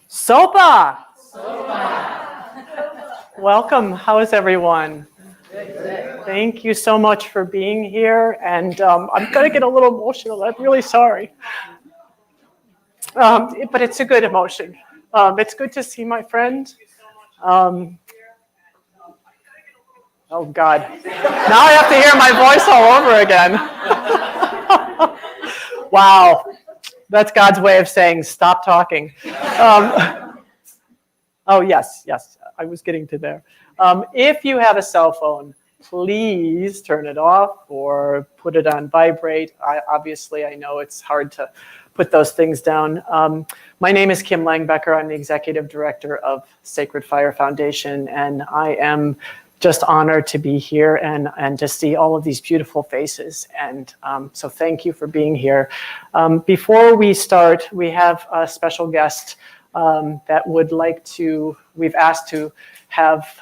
Sopa! Welcome. How is everyone? Thank you so much for being here. And I'm going to get a little emotional. I'm really sorry. But it's a good emotion. It's good to see my friend. Oh, God. Now I have to hear my voice all over again. Wow. That's God's way of saying, stop talking. Oh, yes. I was getting to there. If you have a cell phone, please turn it off or put it on vibrate. Obviously, I know it's hard to put those things down. My name is Kim Langbecker. I'm the executive director of Sacred Fire Foundation, and I am just honored to be here and to see all of these beautiful faces. And so thank you for being here. Before we start, we have a special guest that would like to, we've asked to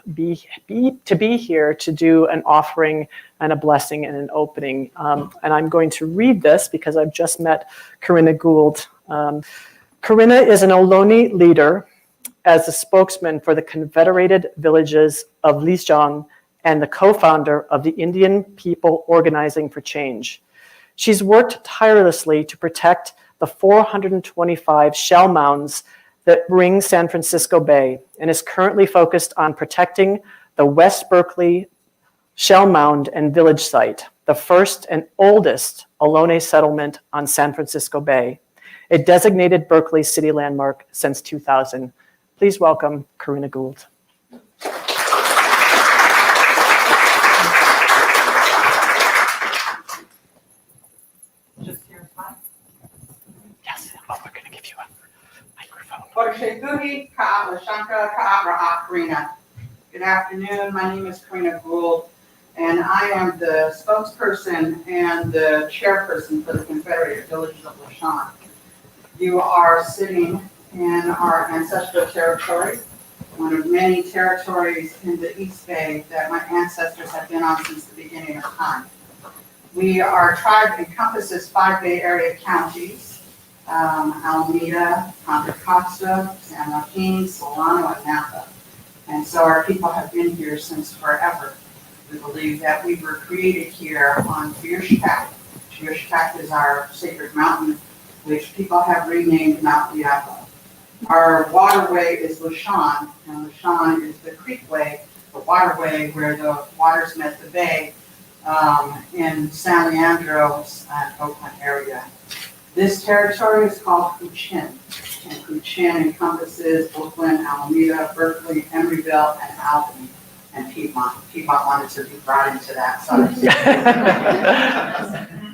be here to do an offering and a blessing and an opening. And I'm going to read this because I've just met Corinna Gould. Corinna is an Ohlone leader as the spokesman for the Confederated Villages of Lijiang and the co-founder of the Indian People Organizing for Change. She's worked tirelessly to protect the 425 shell mounds that ring San Francisco Bay and is currently focused on protecting the West Berkeley Shell Mound and Village site, the first and oldest Ohlone settlement on San Francisco Bay, a designated Berkeley City Landmark since 2000. Please welcome Corinna Gould. Yes, oh, we're going to give you a microphone. Good afternoon, my name is Corinna Gould, and I am the spokesperson and the chairperson for the Confederated Villages of Lijiang. You are sitting in our ancestral territory, one of many territories in the East Bay that my ancestors have been on since the beginning of time. Our tribe encompasses 5 Bay Area counties, Alameda, Contra Costa, San Joaquin, Solano, and Napa. And so our people have been here since forever. We believe that we were created here on Bierschtak. Bierschtak is our sacred mountain, which people have renamed Mount Diablo. Our waterway is Lijiang, and Lijiang is the creekway, the waterway where the waters met the bay in San Leandro and Oakland area. This territory is called Kuchin, and Kuchin encompasses Oakland, Alameda, Berkeley, Emeryville, and Albany, and Piedmont. Piedmont wanted to be brought into that side.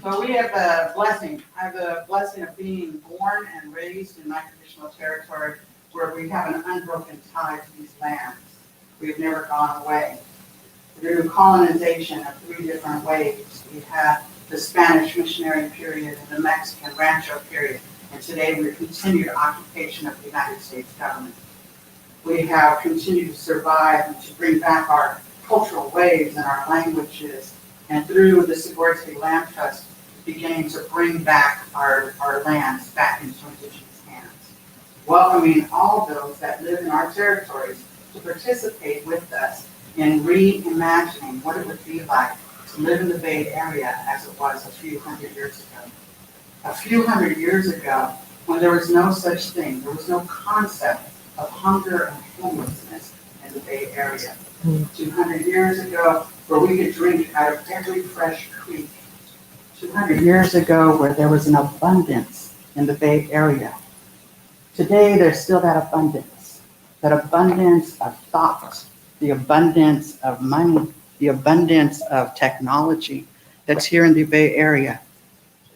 So we have a blessing. I have the blessing of being born and raised in my traditional territory where we have an unbroken tie to these lands. We've never gone away. Through colonization of 3 different waves, we had the Spanish missionary period and the Mexican rancho period, and today we're continued occupation of the United States government. We have continued to survive and to bring back our cultural ways and our languages, and through the Sigorte Land Trust, beginning to bring back our lands back into indigenous hands. Welcoming all those that live in our territories to participate with us in reimagining what it would be like to live in the Bay Area as it was a few hundred years ago. A few hundred years ago, when there was no such thing, there was no concept of hunger and homelessness in the Bay Area. 200 years ago, where we could drink out of every fresh creek. 200 years ago, where there was an abundance in the Bay Area. Today, there's still that abundance of thought, the abundance of money, the abundance of technology that's here in the Bay Area.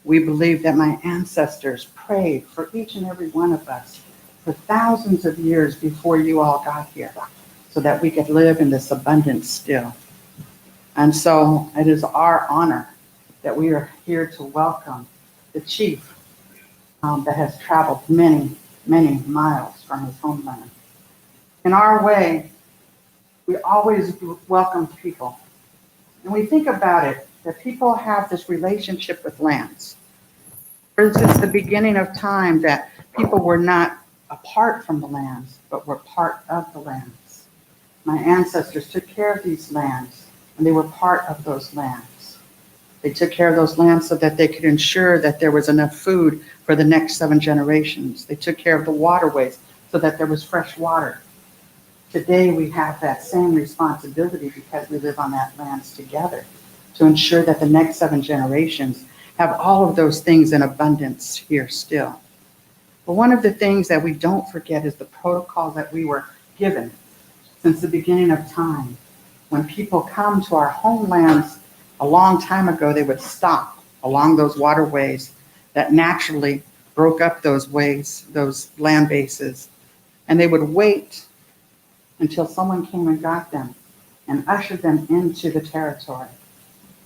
We believe that my ancestors prayed for each and every one of us for thousands of years before you all got here. so that we could live in this abundance still. And so it is our honor that we are here to welcome the chief that has traveled many, many miles from his homeland. In our way, we always welcome people. And we think about it, that people have this relationship with lands. Since the beginning of time, that people were not apart from the lands, but were part of the lands. My ancestors took care of these lands, and they were part of those lands. They took care of those lands so that they could ensure that there was enough food for the next 7 generations. They took care of the waterways so that there was fresh water. Today, we have that same responsibility because we live on that lands together to ensure that the next 7 generations have all of those things in abundance here still. But one of the things that we don't forget is the protocol that we were given since the beginning of time. When people come to our homelands a long time ago, they would stop along those waterways that naturally broke up those ways, those land bases, and they would wait until someone came and got them and ushered them into the territory.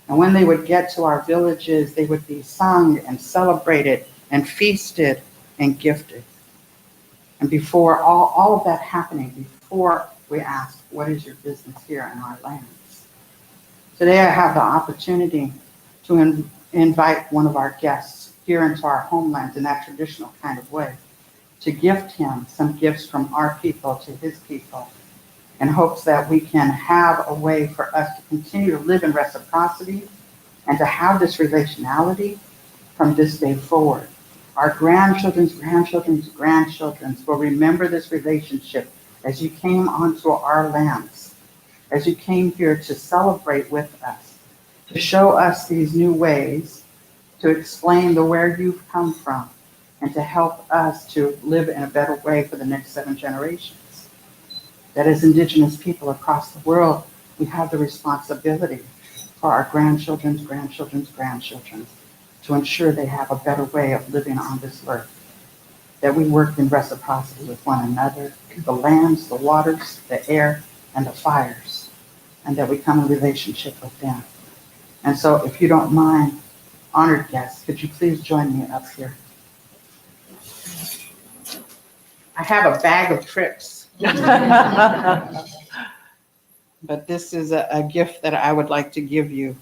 And when they would get to our villages, they would be sung and celebrated and feasted and gifted. And before all of that happening, before we asked, what is your business here in our lands? Today I have the opportunity to invite one of our guests here into our homeland in that traditional kind of way, to gift him some gifts from our people to his people, in hopes that we can have a way for us to continue to live in reciprocity and to have this relationality from this day forward. Our grandchildren's grandchildren's grandchildren will remember this relationship as you came onto our lands, as you came here to celebrate with us, to show us these new ways, to explain where you've come from, and to help us to live in a better way for the next 7 generations. That as Indigenous people across the world, we have the responsibility for our grandchildren's grandchildren's grandchildren to ensure they have a better way of living on this earth. That we work in reciprocity with one another, the lands, the waters, the air, and the fires, and that we come in relationship with them. And so if you don't mind, honored guests, could you please join me up here? I have a bag of tricks. But this is a gift that I would like to give you.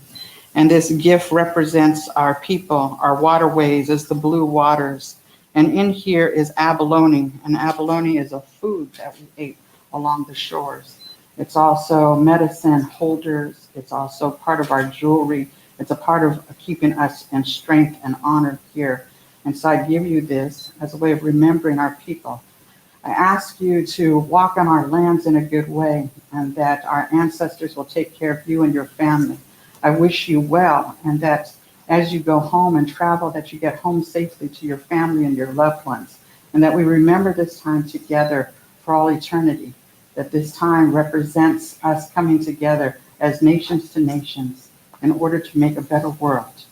And this gift represents our people, our waterways, is the blue waters. And in here is abalone. And abalone is a food that we ate along the shores. It's also medicine holders. It's also part of our jewelry. It's a part of keeping us in strength and honor here. And so I give you this as a way of remembering our people. I ask you to walk on our lands in a good way, and that our ancestors will take care of you and your family. I wish you well, and that as you go home and travel, that you get home safely to your family and your loved ones, and that we remember this time together for all eternity, that this time represents us coming together as nations to nations in order to make a better world.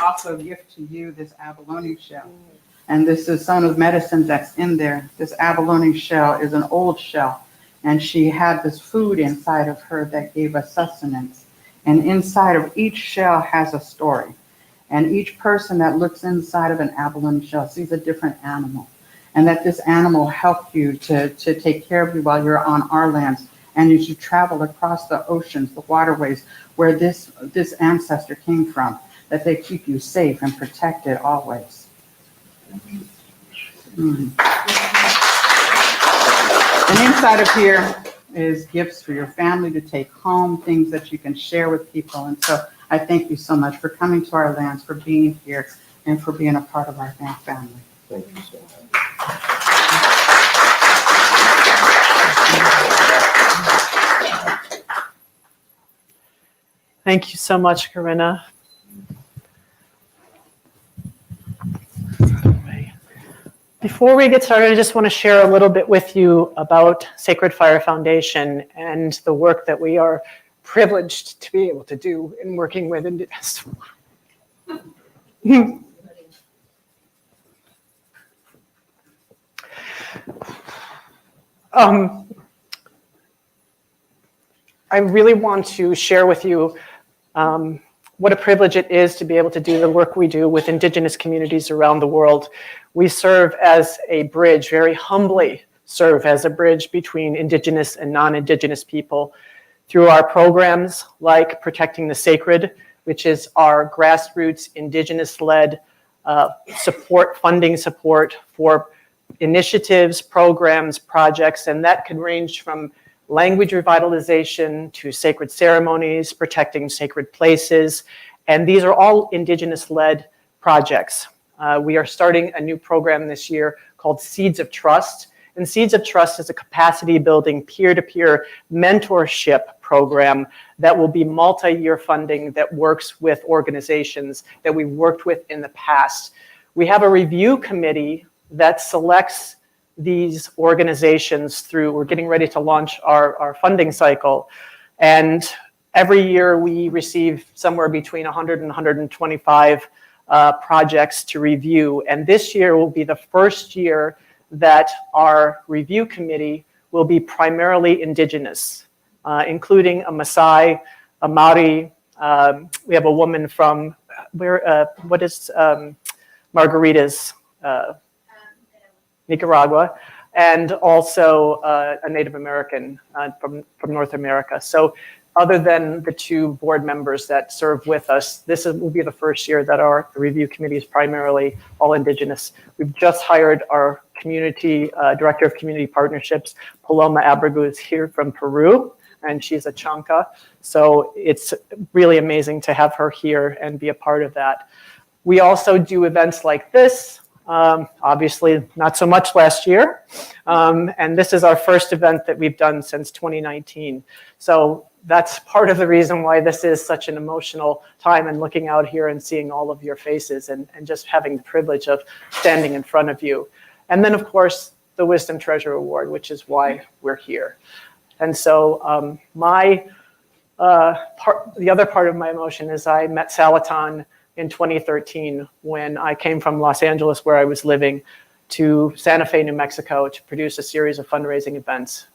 Also gift to you this abalone shell. And this is some of the medicine that's in there. This abalone shell is an old shell, and she had this food inside of her that gave us sustenance. And inside of each shell has a story. And each person that looks inside of an abalone shell sees a different animal. And that this animal helped you to take care of you while you're on our lands. And as you travel across the oceans, the waterways, where this ancestor came from, that they keep you safe and protected always. And inside of here is gifts for your family to take home, things that you can share with people. And so I thank you so much for coming to our lands, for being here, and for being a part of our family. Thank you so much. Thank you so much, Corinna. Before we get started, I just want to share a little bit with you about Sacred Fire Foundation and the work that we are privileged to be able to do in working with Indigenous. I really want to share with you what a privilege it is to be able to do the work we do with Indigenous communities around the world. We serve as a bridge, very humbly serve as a bridge between Indigenous and non-Indigenous people through our programs like Protecting the Sacred, which is our grassroots Indigenous-led funding support for initiatives, programs, projects, and that can range from language revitalization to sacred ceremonies, protecting sacred places, and these are all Indigenous-led projects. We are starting a new program this year called Seeds of Trust, and Seeds of Trust is a capacity-building, peer-to-peer mentorship program that will be multi-year funding that works with organizations that we've worked with in the past. We have a review committee that selects these organizations through, we're getting ready to launch our funding cycle. And every year we receive somewhere between 100 and 125 projects to review. And this year will be the first year that our review committee will be primarily Indigenous, including a Maasai, a Maori. We have a woman from, what is Margarita's? Nicaragua, and also a Native American from North America. So other than the two board members that serve with us, will be the first year that our review committee is primarily all Indigenous. We've just hired our community director of community partnerships, Paloma Abregu, is here from Peru, and she's a Chanca. So it's really amazing to have her here and be a part of that. We also do events like this. Obviously not so much last year. And this is our first event that we've done since 2019. So that's part of the reason why this is such an emotional time, and looking out here and seeing all of your faces and just having the privilege of standing in front of you. And then of course, the Wisdom Treasure Award, which is why we're here. And so the other part of my emotion is I met Salaton in 2013 when I came from Los Angeles, where I was living, to Santa Fe, New Mexico to produce a series of fundraising events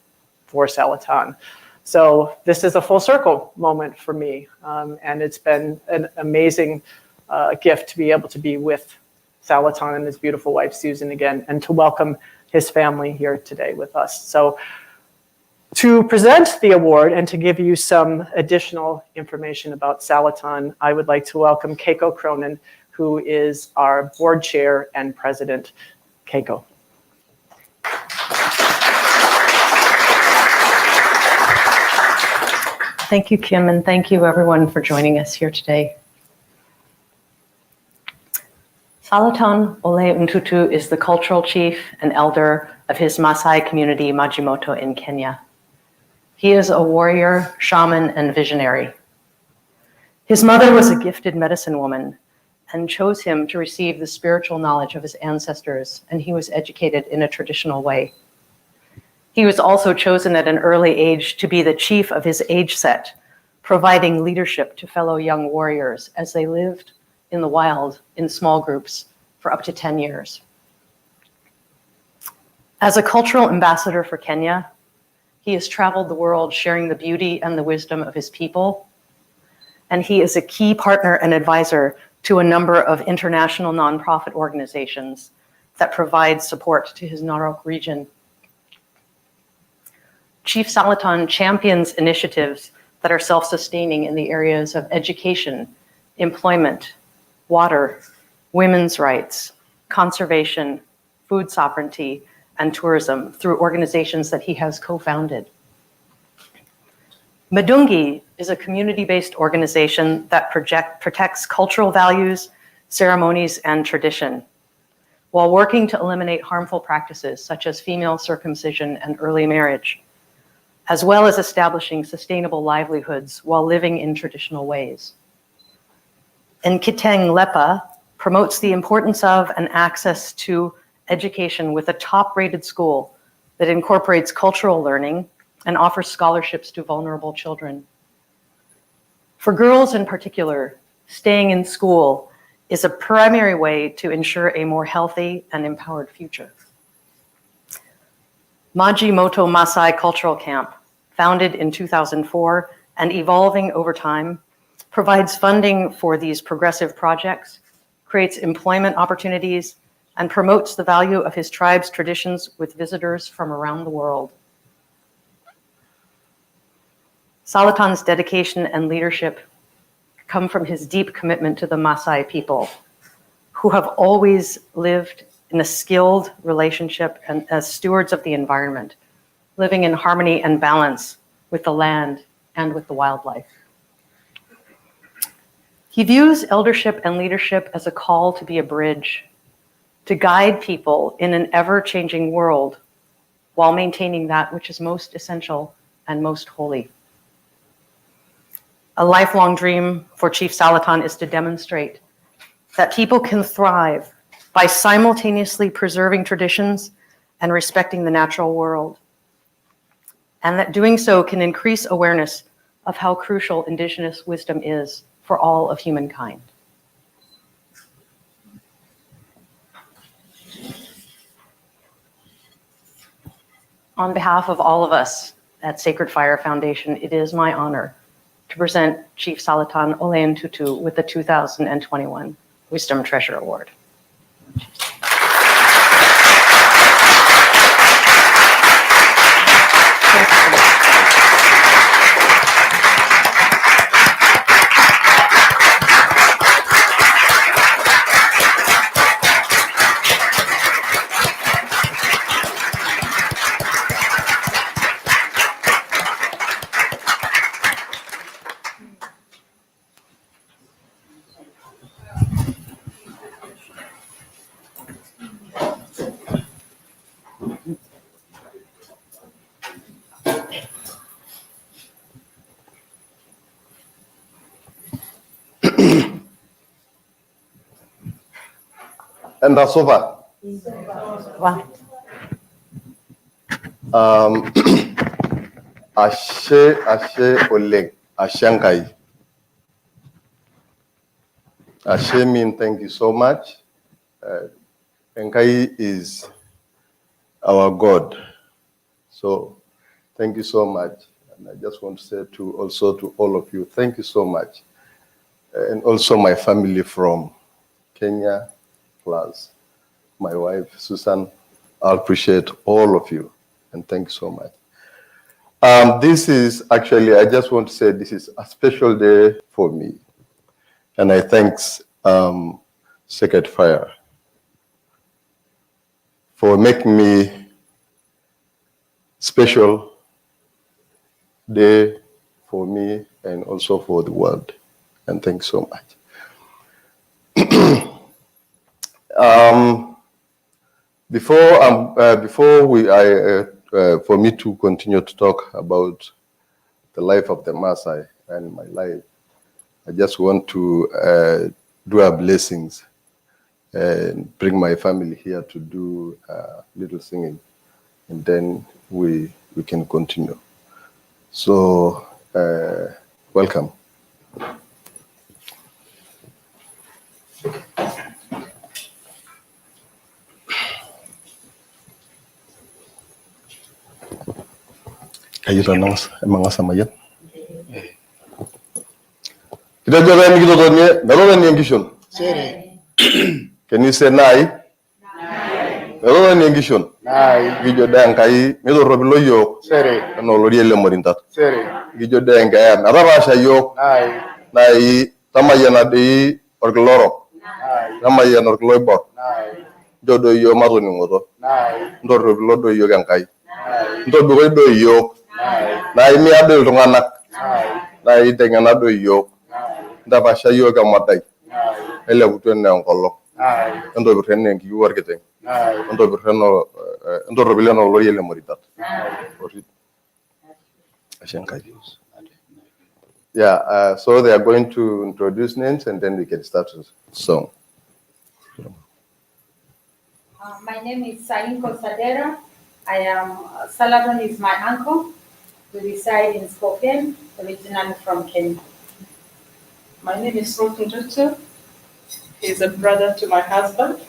for Salaton. So this is a full circle moment for me, and it's been an amazing gift to be able to be with Salaton and his beautiful wife Susan again, and to welcome his family here today with us. So to present the award and to give you some additional information about Salaton, I would like to welcome Keiko Cronin, who is our board chair and president. Keiko. Thank you, Kim, and thank you everyone for joining us here today. Salaton Ole Ntutu is the cultural chief and elder of his Maasai community, Majimoto, in Kenya. He is a warrior, shaman, and visionary. His mother was a gifted medicine woman and chose him to receive the spiritual knowledge of his ancestors, and he was educated in a traditional way. He was also chosen at an early age to be the chief of his age set, providing leadership to fellow young warriors as they lived in the wild in small groups for up to 10 years. As a cultural ambassador for Kenya, he has traveled the world sharing the beauty and the wisdom of his people, and he is a key partner and advisor to a number of international nonprofit organizations that provide support to his Narok region. Chief Salaton champions initiatives that are self-sustaining in the areas of education, employment, water, women's rights, conservation, food sovereignty, and tourism through organizations that he has co-founded. Madungi is a community-based organization that protects cultural values, ceremonies, and tradition, while working to eliminate harmful practices such as female circumcision and early marriage, as well as establishing sustainable livelihoods while living in traditional ways. And Kiteng Lepa promotes the importance of and access to education with a top-rated school that incorporates cultural learning and offers scholarships to vulnerable children. For girls in particular, staying in school is a primary way to ensure a more healthy and empowered future. Majimoto Maasai Cultural Camp, founded in 2004 and evolving over time, provides funding for these progressive projects, creates employment opportunities, and promotes the value of his tribe's traditions with visitors from around the world. Salatan's dedication and leadership come from his deep commitment to the Maasai people, who have always lived in a skilled relationship and as stewards of the environment, living in harmony and balance with the land and with the wildlife. He views eldership and leadership as a call to be a bridge, to guide people in an ever-changing world while maintaining that which is most essential and most holy. A lifelong dream for Chief Salatan is to demonstrate that people can thrive by simultaneously preserving traditions and respecting the natural world, and that doing so can increase awareness of how crucial indigenous wisdom is for all of humankind. On behalf of all of us at Sacred Fire Foundation, it is my honor to present Chief Salatan Olayan Tutu with the 2021 Wisdom Treasure Award. And that's over. Wow. Ashe Oleg, Ashankai. Ashe mean thank you so much. Enkai is our God. So thank you so much. And I just want to say to all of you, thank you so much. And also my family from Kenya, plus my wife, Susan. I appreciate all of you. And thank you so much. This is actually, I just want to say this is a special day for me. And I thanks Sacred Fire for making me special day for me and also for the world. And thanks so much. For me to continue to talk about the life of the Maasai and my life, I just want to do our blessings and bring my family here to do a little singing, and then we can continue. So, welcome. Kayu tanang emang sama ya. Kita jaga yang kita tanya, dalam yang kishon. Can you say nai? Dalam yang kishon. Nai. Gijo dang kai, mito robilo yok. Ano lori ele morintat. Gijo dang kai, narasha yok. Nai, tamayana di orgloro. Tamayana orgloibor. Jodo yo maroni ngoto. Ndor robilo do yo gang kai. Ndor do do yok. Nai mi adel tunganak. Nai dengan ado yok. Ndaba sha yo ga matai. Ele kutwen na ngolo. Ndo bitene ngi warkete. Ndo bitene ndo robile no lori ele moritat. Yeah, so they are going to introduce names and then we can start the song. My name is Sainko Sadera. I am, Salaton is my uncle. We reside in Spokane, originally from Kenya. My name is Ruth Ndutu. He's a brother to my husband.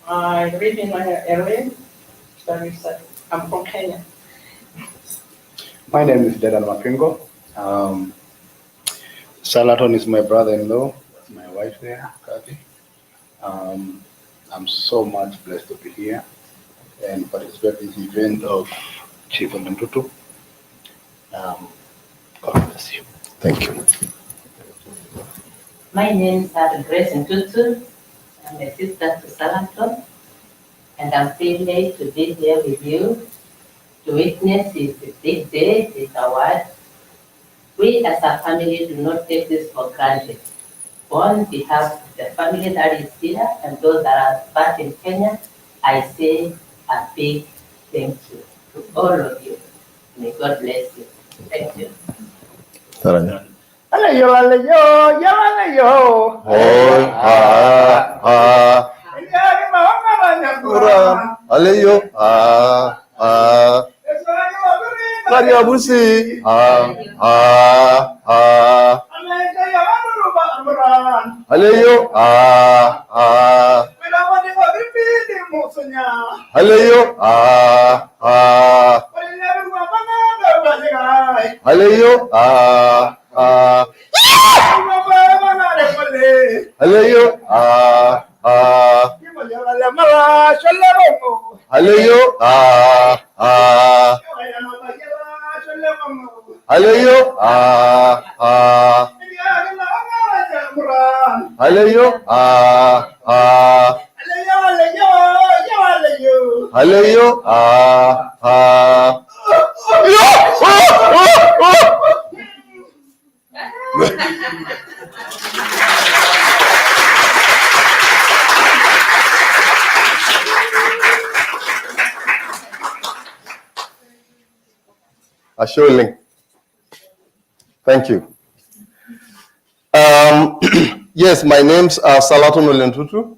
I live in my area, very sad. I'm from Kenya. My name is Dedan Mapingo. Salaton is my brother-in-law. That's my wife there, Kathy. I'm so much blessed to be here and participate in the event of Chief Olentutu. God bless you. Thank you. My name is Grace Ntutu. I'm a sister to Salaton, and I'm privileged to be here with you to witness this big day, this award. We as a family do not take this for granted. On behalf of the family that is here and those that are back in Kenya, I say a big thank you to all of you. May God bless you. Thank you. Taranya. Aleyo, aleyo. Oh, Aleyo, Maria Busi, Aleyo, Aleyo, Aleyo, Aleyo, Aleyo, Aleyo, Aleyo, Aleyo, Assuring. Thank you. Yes, my name's Salaton Olentutu,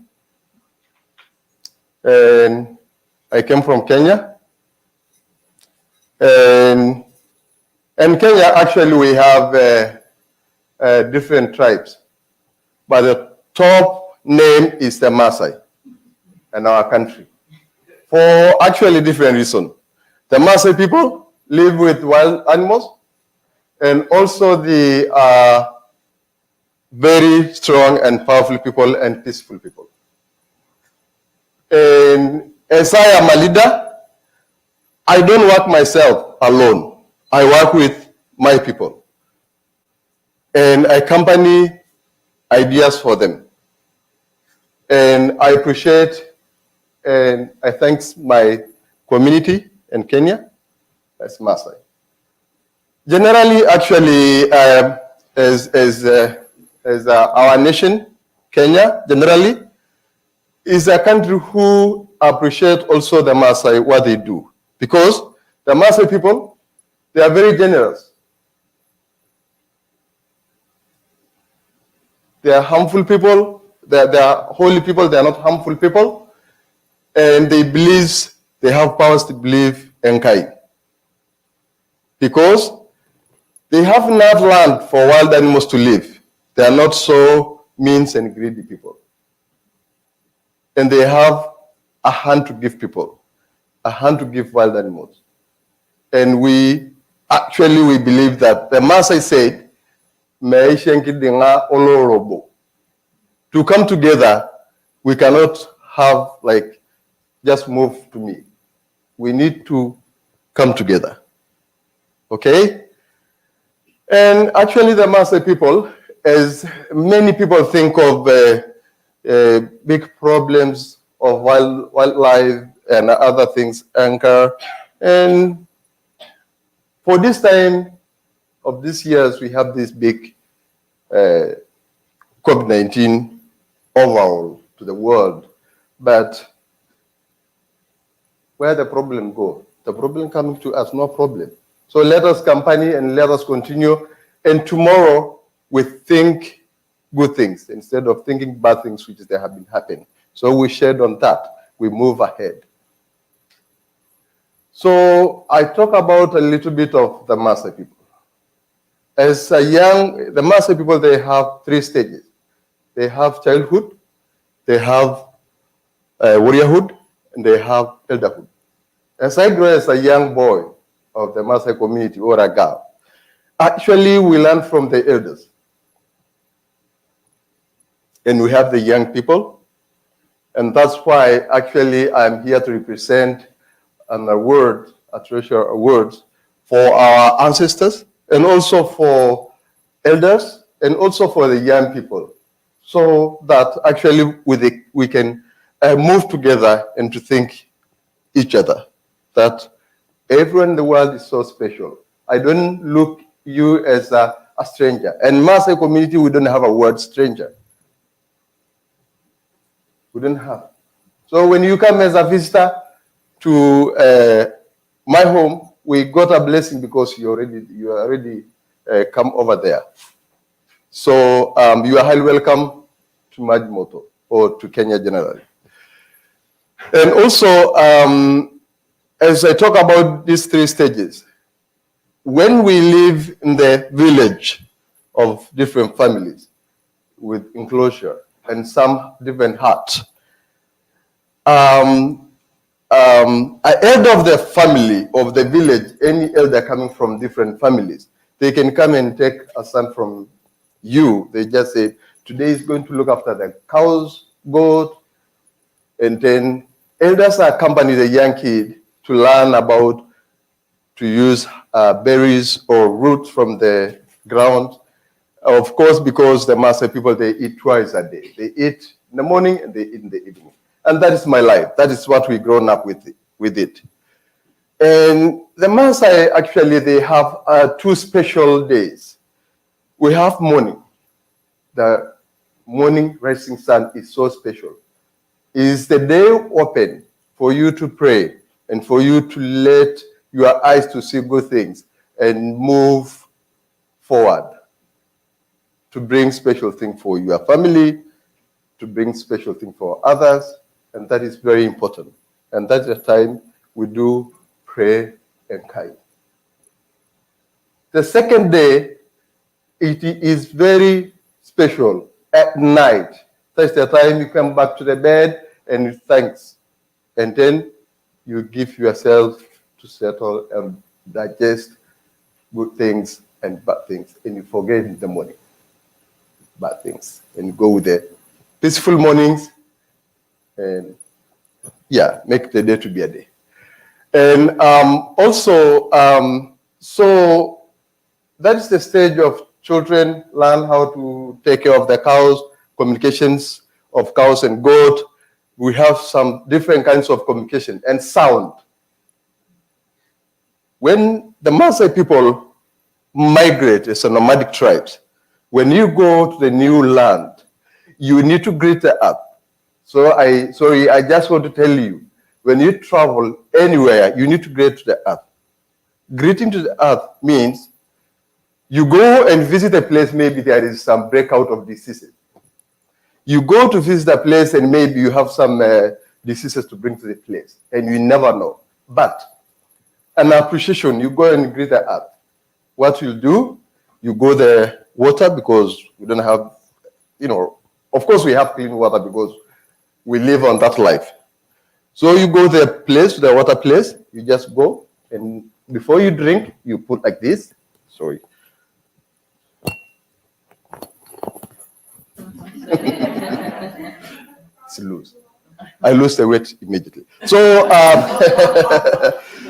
and I came from Kenya. And in Kenya, actually, we have different tribes, but the top name is the Maasai in our country, for actually different reasons. The Maasai people live with wild animals, and also the very strong and powerful people and peaceful people. And as I am a leader, I don't work myself alone. I work with my people. And I accompany ideas for them. And I appreciate and I thank my community in Kenya as Maasai. Generally, actually, as our nation, Kenya, generally, is a country who appreciate also the Maasai, what they do. Because the Maasai people, they are very generous. They are harmful people, they are holy people, they are not harmful people. And they believe, they have powers to believe in Kai. Because they have enough land for wild animals to live. They are not so mean and greedy people. And they have a hand to give people, a hand to give wild animals. And we believe that the Maasai said, to come together, we cannot have like, just move to me. We need to come together. Okay? And actually the Maasai people, as many people think of big problems of wildlife and other things, anchor. And for this time of this years, we have this big COVID-19 overall to the world. But where the problem go? The problem coming to us, no problem. So let us campaign and let us continue. And tomorrow we think good things instead of thinking bad things which they have been happening. So we shared on that. We move ahead. So I talk about a little bit of the Maasai people. As the Maasai people, they have 3 stages. They have childhood, they have warriorhood, and they have elderhood. As I grew as a young boy of the Maasai community or a girl, actually we learn from the elders. And we have the young people. And that's why actually I'm here to represent an award, a treasure award for our ancestors and also for elders and also for the young people, so that actually we can move together and to think each other that everyone in the world is so special. I don't look you as a stranger. And Maasai community, we don't have a word stranger. We don't have. So when you come as a visitor to my home, we got a blessing because you already come over there. So you are highly welcome to Majimoto or to Kenya generally. And also, as I talk about these 3 stages, when we live in the village of different families with enclosure and some different huts, an elder of the family, of the village, any elder coming from different families, they can come and take a son from you. They just say, today is going to look after the cows, goat, and then elders accompany the young kid to learn about to use berries or roots from the ground. Of course, because the Maasai people, they eat twice a day. They eat in the morning and they eat in the evening. And that is my life. That is what we've grown up with it. And the Maasai, actually, they have 2 special days. We have morning. The morning rising sun is so special. Is the day open for you to pray and for you to let your eyes to see good things and move forward to bring special thing for your family, to bring special thing for others, and that is very important. And that's the time we do pray and kai. The second day, it is very special at night. That's the time you come back to the bed and you thanks. And then you give yourself to settle and digest good things and bad things. And you forget in the morning bad things. And you go with the peaceful mornings and make the day to be a day. And also, so that is the stage of children learn how to take care of the cows, communications of cows and goat. We have some different kinds of communication and sound. When the Maasai people migrate as a nomadic tribes, when you go to the new land, you need to greet the earth. So I just want to tell you, when you travel anywhere, you need to greet to the earth. Greeting to the earth means you go and visit a place, maybe there is some breakout of diseases. You go to visit a place and maybe you have some diseases to bring to the place, and you never know. But an appreciation, you go and greet the earth. What you do, you go the water because we don't have, of course we have clean water because we live on that life. So you go the place, the water place, you just go, and before you drink, you put like this. Sorry. It's loose. I lose the weight immediately. So,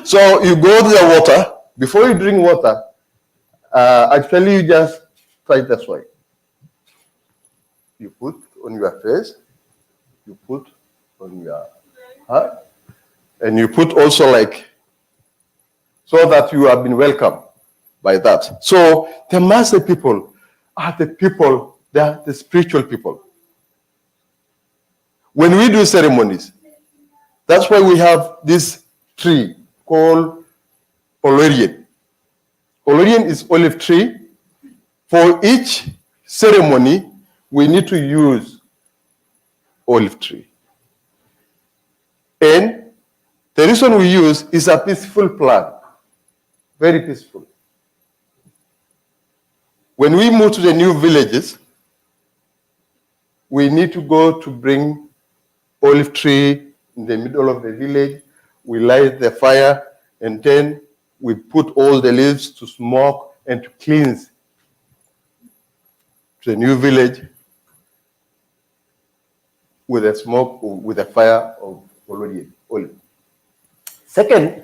so you go to the water. Before you drink water, actually you just try this way. You put on your face, you put on your heart, and you put also like, so that you have been welcomed by that. So the Maasai people are the people, they are the spiritual people. When we do ceremonies, that's why we have this tree called Olorien. Olorien is olive tree. For each ceremony, we need to use olive tree. And the reason we use is a peaceful plant, very peaceful. When we move to the new villages, we need to go to bring olive tree in the middle of the village, we light the fire, and then we put all the leaves to smoke and to cleanse the new village with the smoke, with the fire of olive. Second,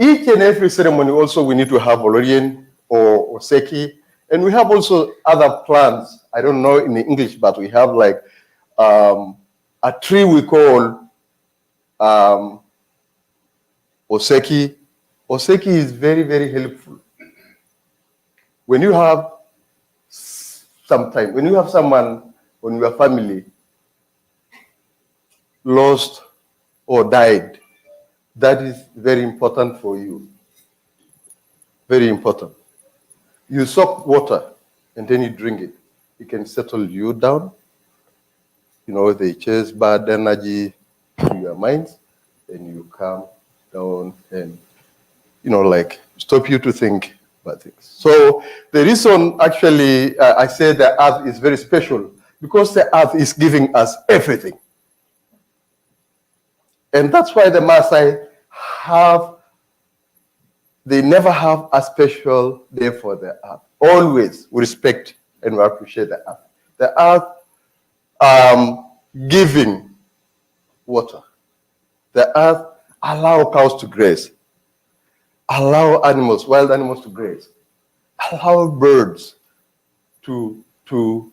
each and every ceremony also we need to have Olorien or Seki, and we have also other plants. I don't know in English, but we have like a tree we call Oseki. Oseki is very, very helpful. When you have when you have someone in your family lost or died, that is very important for you. Very important. You soak water and then you drink it. It can settle you down. You know, they chase bad energy to your minds, and you calm down and, you know, like stop you to think about things. So the reason actually I say the earth is very special because the earth is giving us everything. And that's why the Maasai they never have a special day for the earth. Always we respect and we appreciate the earth. The earth giving water. The earth allow cows to graze, allow animals, wild animals to graze, allow birds to you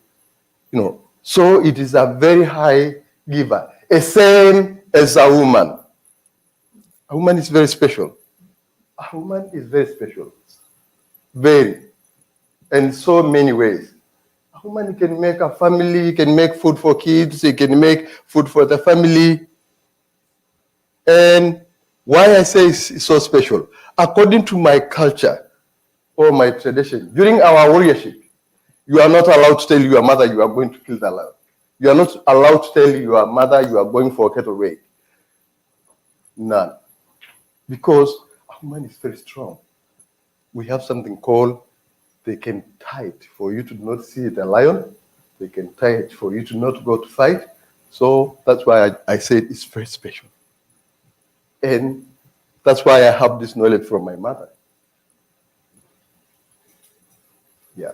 know. So it is a very high giver. The same as a woman. A woman is very special. A woman is very special. Very. In so many ways. A woman can make a family, can make food for kids, it can make food for the family. And why I say it's so special, according to my culture or my tradition, during our warriorship, you are not allowed to tell your mother you are going to kill the lion. You are not allowed to tell your mother you are going for a cattle raid. None. Because a woman is very strong. We have something called, they can tie it for you to not see the lion. They can tie it for you to not go to fight. So that's why I say it's very special. And that's why I have this knowledge from my mother. Yeah.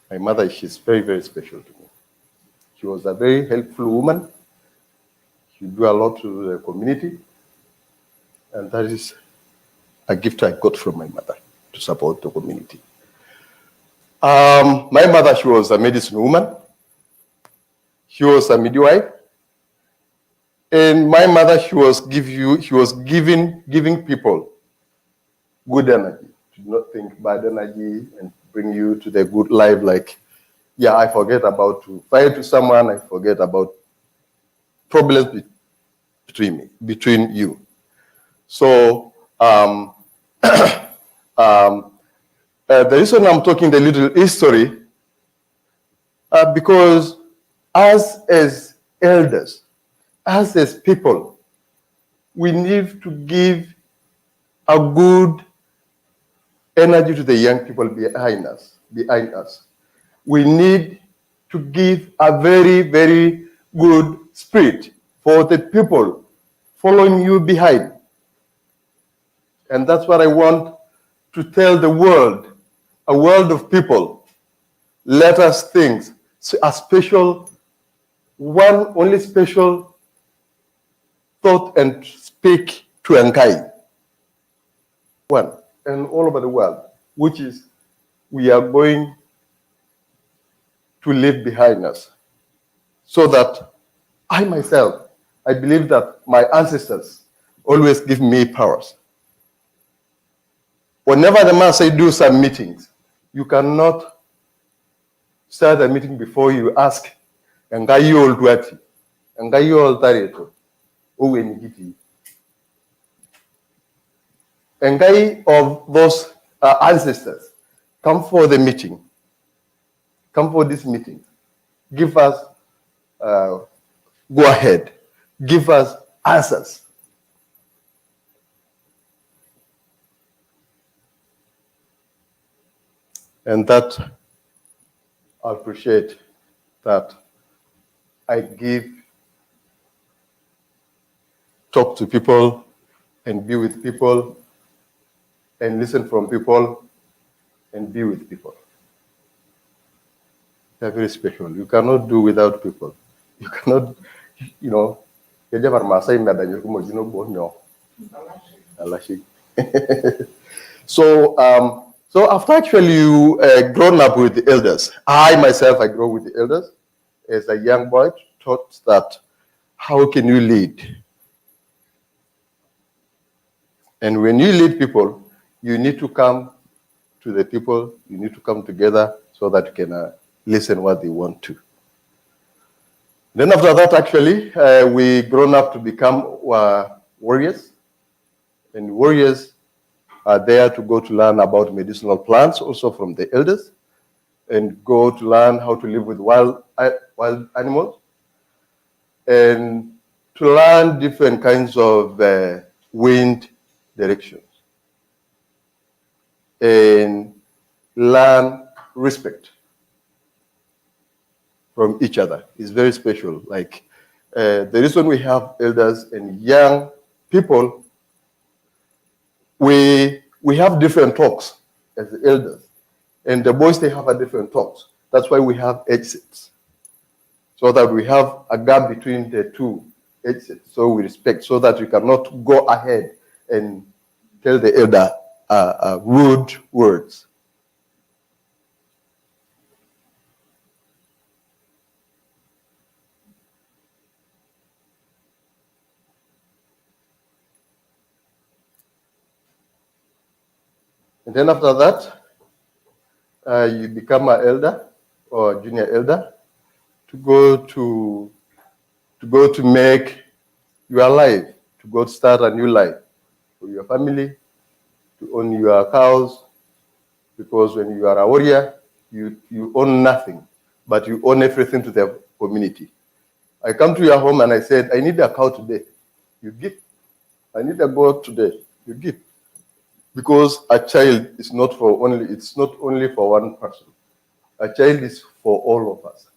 My mother, she's very, very special to me. She was a very helpful woman. She do a lot to the community. And that is a gift I got from my mother to support the community. My mother, she was a medicine woman. She was a midwife. And my mother, she was giving people good energy. To not think bad energy and bring you to the good life. Like, yeah, I forget about to fight with someone. I forget about problems between you. So the reason I'm talking the little history, because us as elders, us as people, we need to give a good energy to the young people behind us. We need to give a very, very good spirit for the people following you behind. And that's what I want to tell the world, a world of people. Let us think a special, one only special thought and speak to Enkai. One, and all over the world, which is we are going to leave behind us. So that I myself, I believe that my ancestors always give me powers. Whenever the Maasai do some meetings, you cannot start a meeting before you ask, Engai ol duati, Engai ol tareto, uwe nigiti. Engai of those ancestors, come for the meeting. Come for this meeting. Give us, go ahead. Give us answers. And that, I appreciate that I give talk to people and be with people and listen from people and be with people. They're very special. You cannot do without people. You cannot, you know, so after actually you grown up with the elders, I myself, I grew with the elders. As a young boy, taught that how can you lead? And when you lead people, you need to come to the people, you need to come together so that you can listen what they want to. Then after that, actually, we grown up to become warriors. And warriors are there to go to learn about medicinal plants, also from the elders, and go to learn how to live with wild animals, and to learn different kinds of wind directions, and learn respect from each other. Is very special. Like the reason we have elders and young people, we have different talks as the elders, and the boys, they have a different talks. That's why we have exits, so that we have a gap between the two exits. So we respect, so that you cannot go ahead and tell the elder rude words. And then after that, you become an elder or junior elder to go to make your life, to go to start a new life for your family, to own your cows, because when you are a warrior, you own nothing, but you own everything to the community. I come to your home and I said, I need a cow today. You give. I need a goat today. You give. Because a child is not for only, it's not only for one person. A child is for all of us.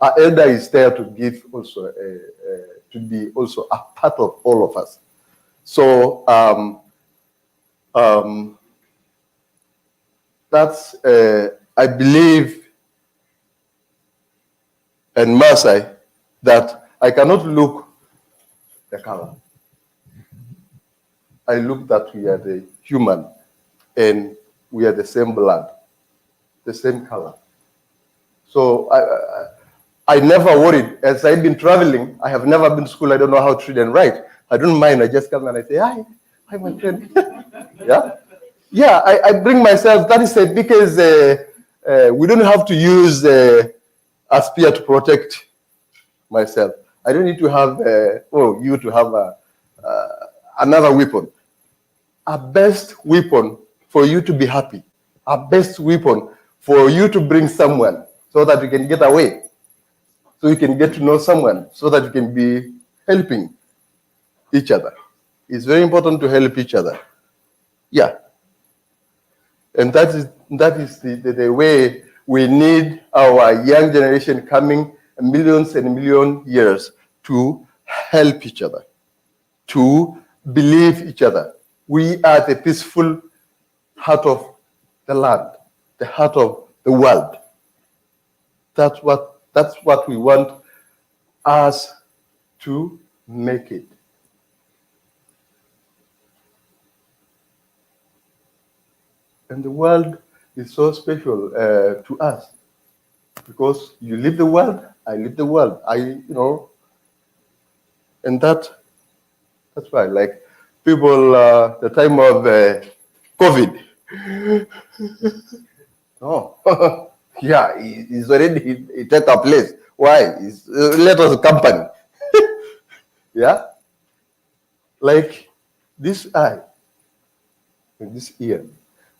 Our elder is there to give also, to be also a part of all of us. So that's, I believe, and Maasai, that I cannot look the color. I look that we are the human and we are the same blood, the same color. So I never worried. As I've been traveling, I have never been to school. I don't know how to read and write. I don't mind. I just come and I say, hi, my friend. Yeah, I bring myself. That is because we don't have to use a spear to protect myself. I don't need to have, you to have another weapon. A best weapon for you to be happy. A best weapon for you to bring someone so that you can get away. So you can get to know someone so that you can be helping each other. It's very important to help each other. Yeah. And that is the way we need our young generation coming millions and million years to help each other, to believe each other. We are the peaceful heart of the land, the heart of the world. That's what we want us to make it. And the world is so special to us because you live the world, I live the world. And that's why, like people, the time of COVID. Oh, yeah, it's already it take a place. Why? It's let us company. Yeah, like this eye and this ear.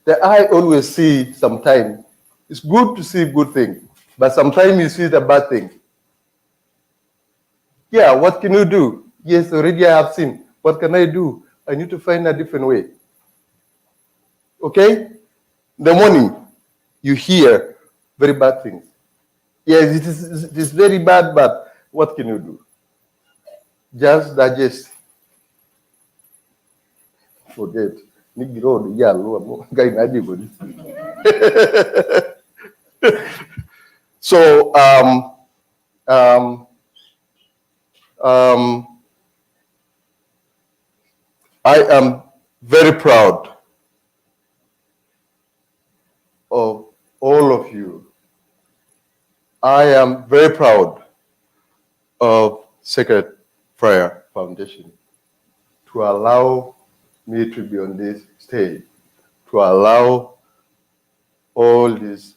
The eye always see sometimes. It's good to see good things, but sometimes you see the bad thing. Yeah, what can you do? Yes, already I have seen. What can I do? I need to find a different way. Okay? In the morning, you hear very bad things. Yes, it is very bad, but what can you do? Just digest forget. Nigi road yalo guy nadi body. So I am very proud of all of you. I am very proud of Sacred Prayer Foundation to allow me to be on this stage, to allow all these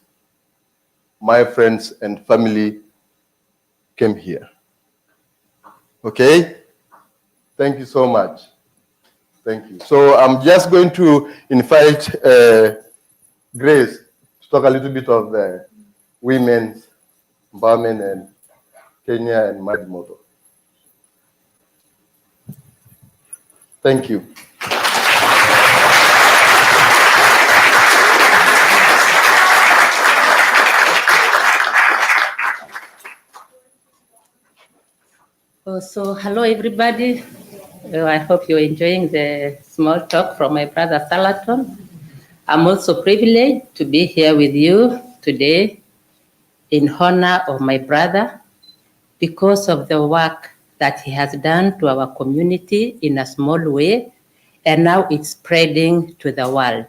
my friends and family came here. Okay? Thank you so much. Thank you. So I'm just going to invite Grace to talk a little bit of the women's empowerment and Kenya and Madimoto. Thank you. So hello everybody. I hope you're enjoying the small talk from my brother Salaton. I'm also privileged to be here with you today in honor of my brother because of the work that he has done to our community in a small way, and now it's spreading to the world.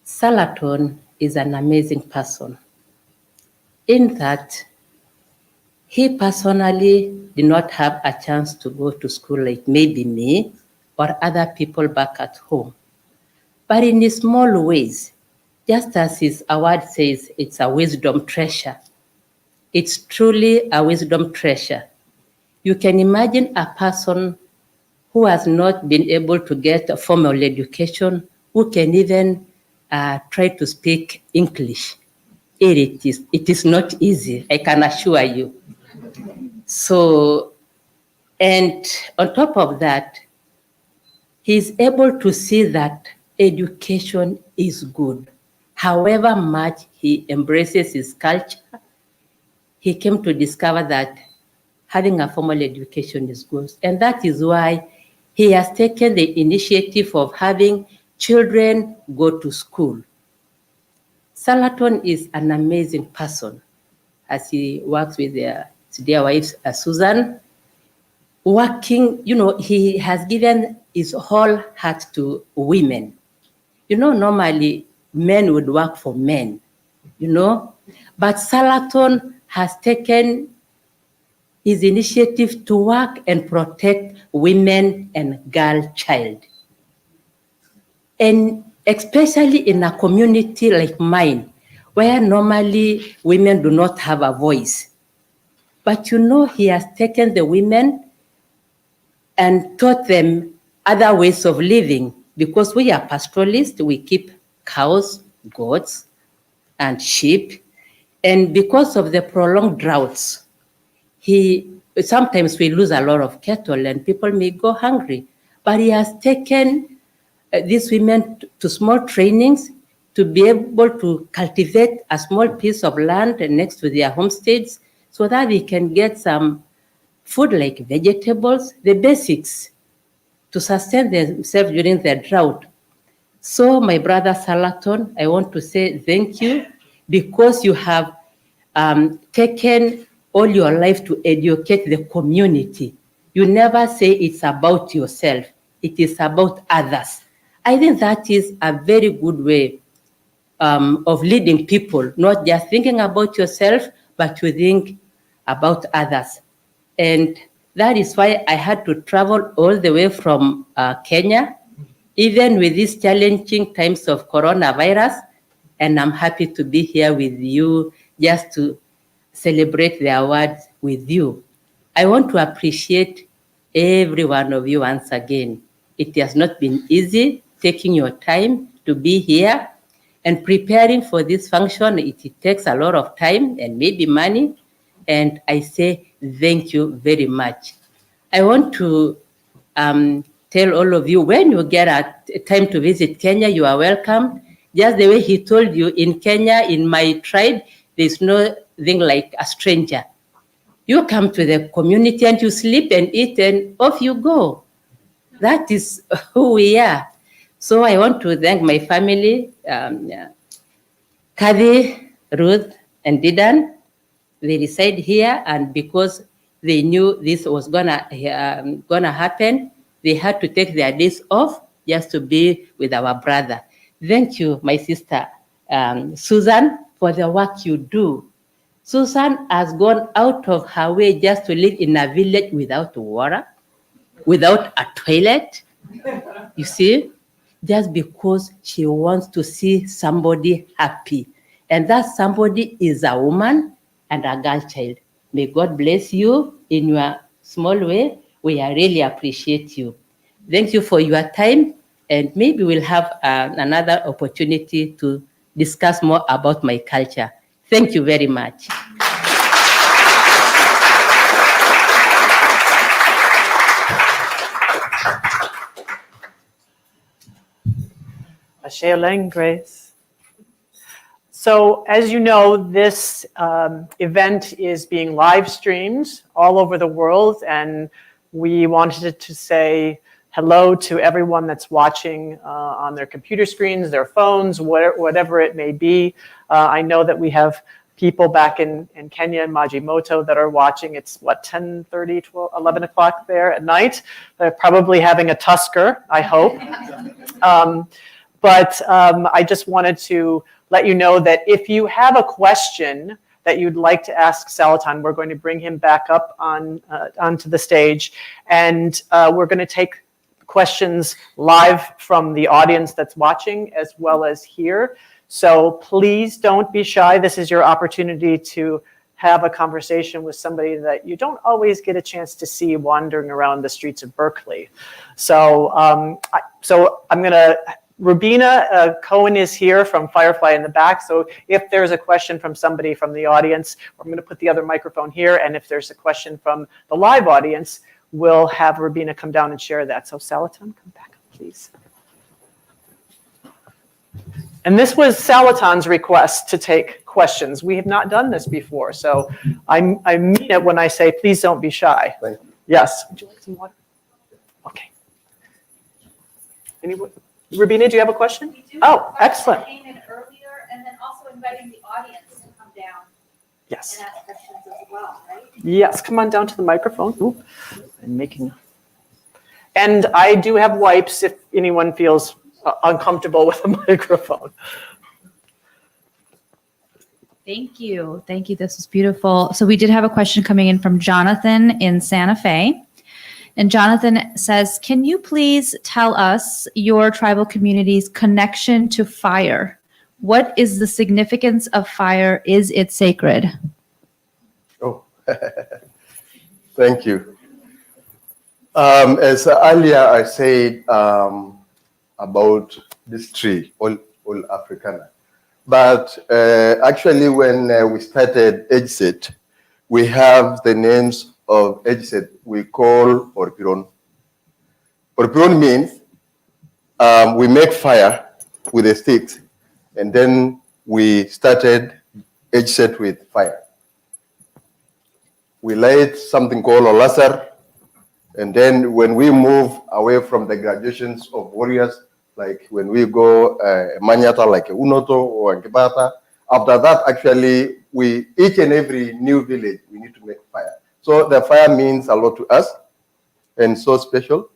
Salaton is an amazing person in that he personally did not have a chance to go to school like maybe me or other people back at home. But in small ways, just as his award says, it's a wisdom treasure. It's truly a wisdom treasure. You can imagine a person who has not been able to get a formal education, who can even try to speak English. It is not easy, I can assure you. So, and on top of that, he's able to see that education is good. However much he embraces his culture, he came to discover that having a formal education is good. And that is why he has taken the initiative of having children go to school. Salaton is an amazing person as he works with his dear wife, Susan, working, he has given his whole heart to women. Normally men would work for men, but Salaton has taken his initiative to work and protect women and girl child. And especially in a community like mine, where normally women do not have a voice. But he has taken the women and taught them other ways of living, because we are pastoralists, we keep cows, goats, and sheep. And because of the prolonged droughts, sometimes we lose a lot of cattle and people may go hungry. But he has taken these women to small trainings to be able to cultivate a small piece of land next to their homesteads so that they can get some food like vegetables, the basics to sustain themselves during the drought. So my brother Salaton, I want to say thank you because you have taken all your life to educate the community. You never say it's about yourself. It is about others. I think that is a very good way of leading people, not just thinking about yourself, but to think about others. And that is why I had to travel all the way from Kenya, even with these challenging times of coronavirus. And I'm happy to be here with you just to celebrate the awards with you. I want to appreciate every one of you once again. It has not been easy taking your time to be here and preparing for this function. It takes a lot of time and maybe money. And I say thank you very much. I want to tell all of you, when you get a time to visit Kenya, you are welcome. Just the way he told you, in Kenya, in my tribe, there's nothing like a stranger. You come to the community and you sleep and eat and off you go. that is who we are. So I want to thank my family, Kathy, Ruth, and Didan. They reside here, and because they knew this was gonna happen, they had to take their days off just to be with our brother. Thank you, my sister Susan, for the work you do. Susan has gone out of her way just to live in a village without water, without a toilet. You see, just because she wants to see somebody happy. And that somebody is a woman and a girl child. May God bless you in your small way. We really appreciate you. Thank you for your time, and maybe we'll have another opportunity to discuss more about my culture. Thank you very much. Ashe Oleng, Grace. So as you know, this event is being live streamed all over the world, and we wanted to say hello to everyone that's watching on their computer screens, their phones, whatever it may be. I know that we have people back in Kenya and Majimoto that are watching. It's what, 10:30, 12, 11 o'clock there at night. They're probably having a tusker, I hope. But I just wanted to let you know that if you have a question that you'd like to ask Salaton, we're going to bring him back up onto the stage, and we're going to take questions live from the audience that's watching as well as here. So please don't be shy. This is your opportunity to have a conversation with somebody that you don't always get a chance to see wandering around the streets of Berkeley. So, I'm going to, Rubina Cohen is here from Firefly in the back. So if there's a question from somebody from the audience, I'm going to put the other microphone here. And if there's a question from the live audience, we'll have Rubina come down and share that. So Salaton, come back up, please. And this was Salaton's request to take questions. We have not done this before. So I mean it when I say, please don't be shy. Thank you. Yes. Would you like some water? Okay. Anyone? Rubina, do you have a question? We do Oh, have a question excellent. that came in earlier, and then also inviting the audience to come down Yes. and ask questions as well, right? Yes, come on down to the microphone. Oop, I'm making. And I do have wipes if anyone feels uncomfortable with a microphone. Thank you. Thank you. This is beautiful. So we did have a question coming in from Jonathan in Santa Fe. And Jonathan says, can you please tell us your tribal community's connection to fire? What is the significance of fire? Is it sacred? Oh, thank you. As earlier I said about this tree, all Africana. But actually when we started EdSet, we have the names of EdSet we call Orpiron. Orpiron means we make fire with the sticks, and then we started EdSet with fire. We light something called Olasar, and then when we move away from the graduations of warriors, like when we go Manyata, like Unoto or Nkibata, after that, actually, each and every new village, we need to make fire. So the fire means a lot to us, and so special.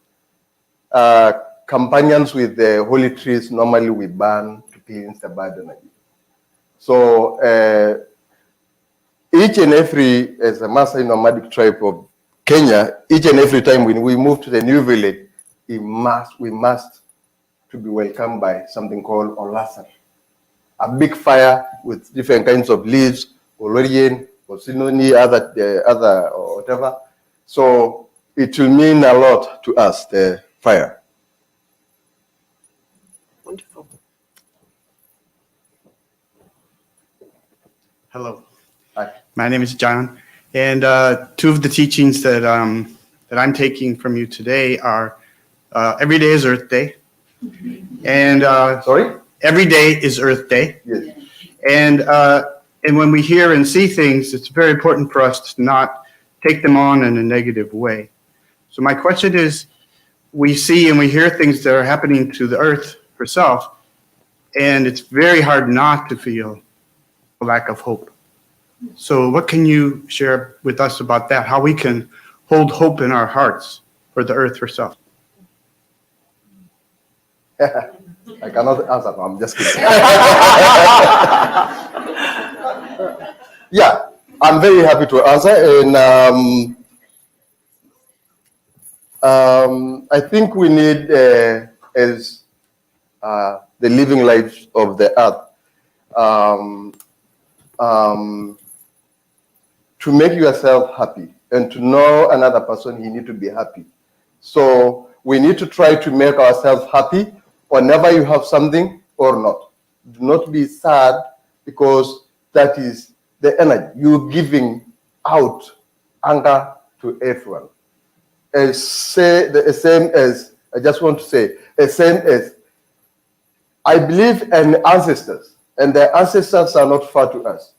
Companions with the holy trees, normally we burn to cleanse the bad energy. So each and every, as a Maasai nomadic tribe of Kenya, each and every time when we move to the new village, we must to be welcomed by something called Olasar. A big fire with different kinds of leaves, Olorien, or Sinoni, other or whatever. So it will mean a lot to us, the fire. Wonderful. Hello. Hi. My name is John, and two of the teachings that I'm taking from you today are every day is Earth Day, and Sorry? every day is Earth Day, Yes. and when we hear and see things, it's very important for us to not take them on in a negative way. So my question is, we see and we hear things that are happening to the earth herself, and it's very hard not to feel a lack of hope. So what can you share with us about that, how we can hold hope in our hearts for the earth herself? I cannot answer. No, I'm just kidding. Yeah, I'm very happy to answer. And I think we need, as the living lives of the earth, to make yourself happy and to know another person, you need to be happy. So we need to try to make ourselves happy whenever you have something or not. Do not be sad, because that is the energy you're giving out, anger to everyone. The same as, I just want to say, the same as I believe in ancestors, and the ancestors are not far to us.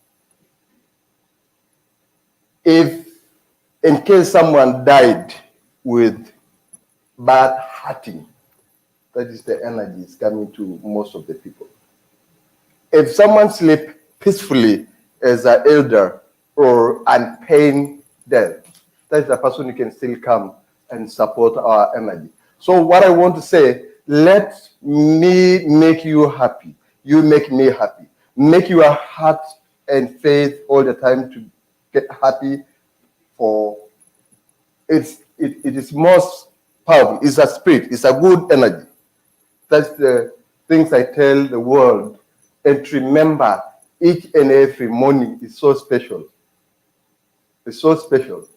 If in case someone died with bad hearting, that is the energy is coming to most of the people. If someone sleep peacefully as an elder or unpaid death, that is the person who can still come and support our energy. So what I want to say, let me make you happy. You make me happy. Make your heart and faith all the time to get happy. For it is most powerful. It's a spirit. It's a good energy. That's the things I tell the world. And to remember, each and every morning is so special. It's so special.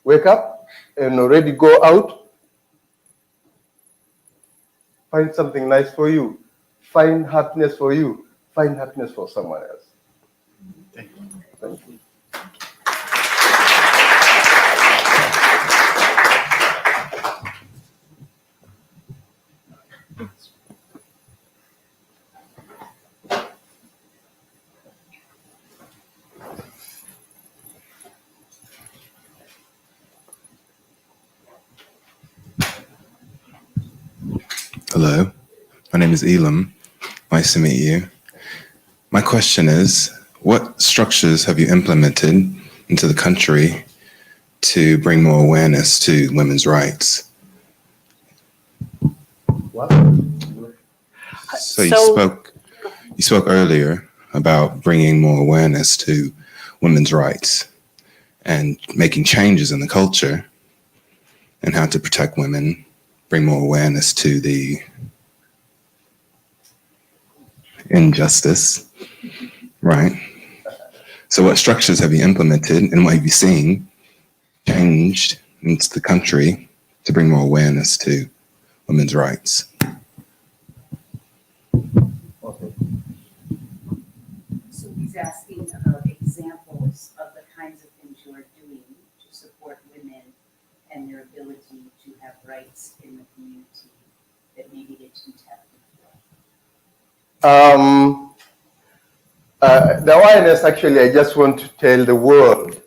Wake up and already go out. Find something nice for you. Find happiness for you. Find happiness for someone else. Thank you. Thank you. Hello, my name is Elam. Nice to meet you. My question is, what structures have you implemented into the country to bring more awareness to women's rights? What? So you spoke earlier about bringing more awareness to women's rights and making changes in the culture and how to protect women, bring more awareness to the injustice, right? So what structures have you implemented and what have you seen changed into the country to bring more awareness to women's rights? Okay. So he's asking about examples of the kinds of things you are doing to support women and their ability to have rights in the community that maybe they didn't have before. The awareness, actually, I just want to tell the world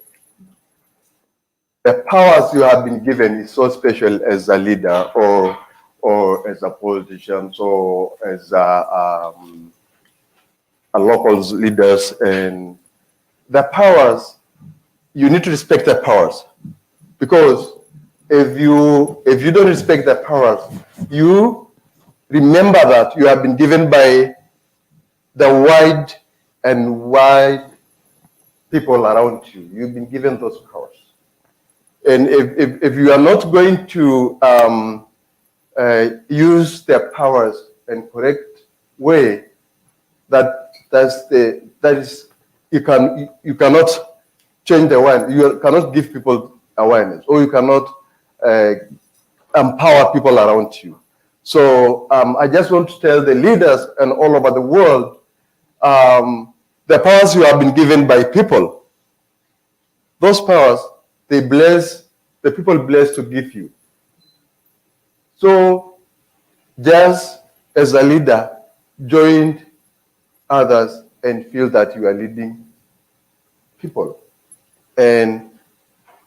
the powers you have been given is so special as a leader or as a politician, or as a local leaders. And the powers, you need to respect the powers, because if you don't respect the powers, you remember that you have been given by the wide people around you. You've been given those powers. And if you are not going to use their powers in correct way, you cannot change the world. You cannot give people awareness, or you cannot empower people around you. So I just want to tell the leaders and all over the world, the powers you have been given by people, those powers, the people bless to give you. So just as a leader, join others and feel that you are leading people. And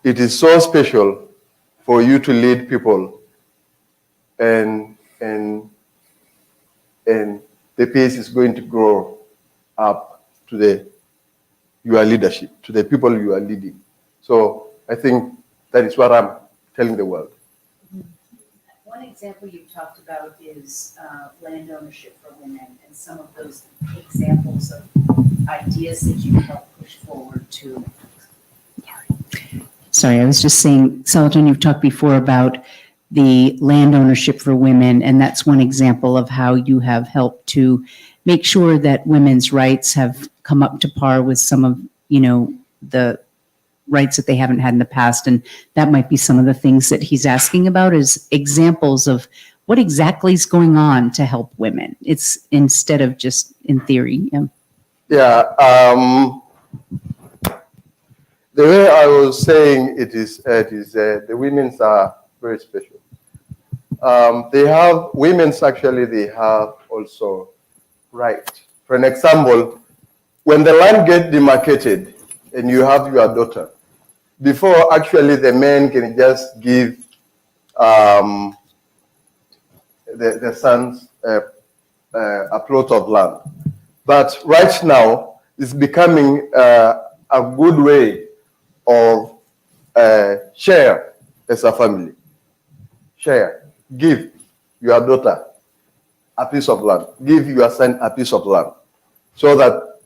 it is so special for you to lead people and the pace is going to grow up to your leadership, to the people you are leading. So I think that is what I'm telling the world. One example you talked about is land ownership for women, and some of those examples of ideas that you help push forward to. Sorry, I was just saying, Sultan, you've talked before about the land ownership for women, and that's one example of how you have helped to make sure that women's rights have come up to par with some of, the rights that they haven't had in the past. And that might be some of the things that he's asking about is examples of what exactly is going on to help women. It's instead of just in theory. Yeah. The way I was saying it is the women's are very special. They have they have also rights. For an example, when the land gets demarcated and you have your daughter, before actually the men can just give the sons a plot of land. But right now, it's becoming a good way of share as a family. Share. Give your daughter a piece of land. Give your son a piece of land. So that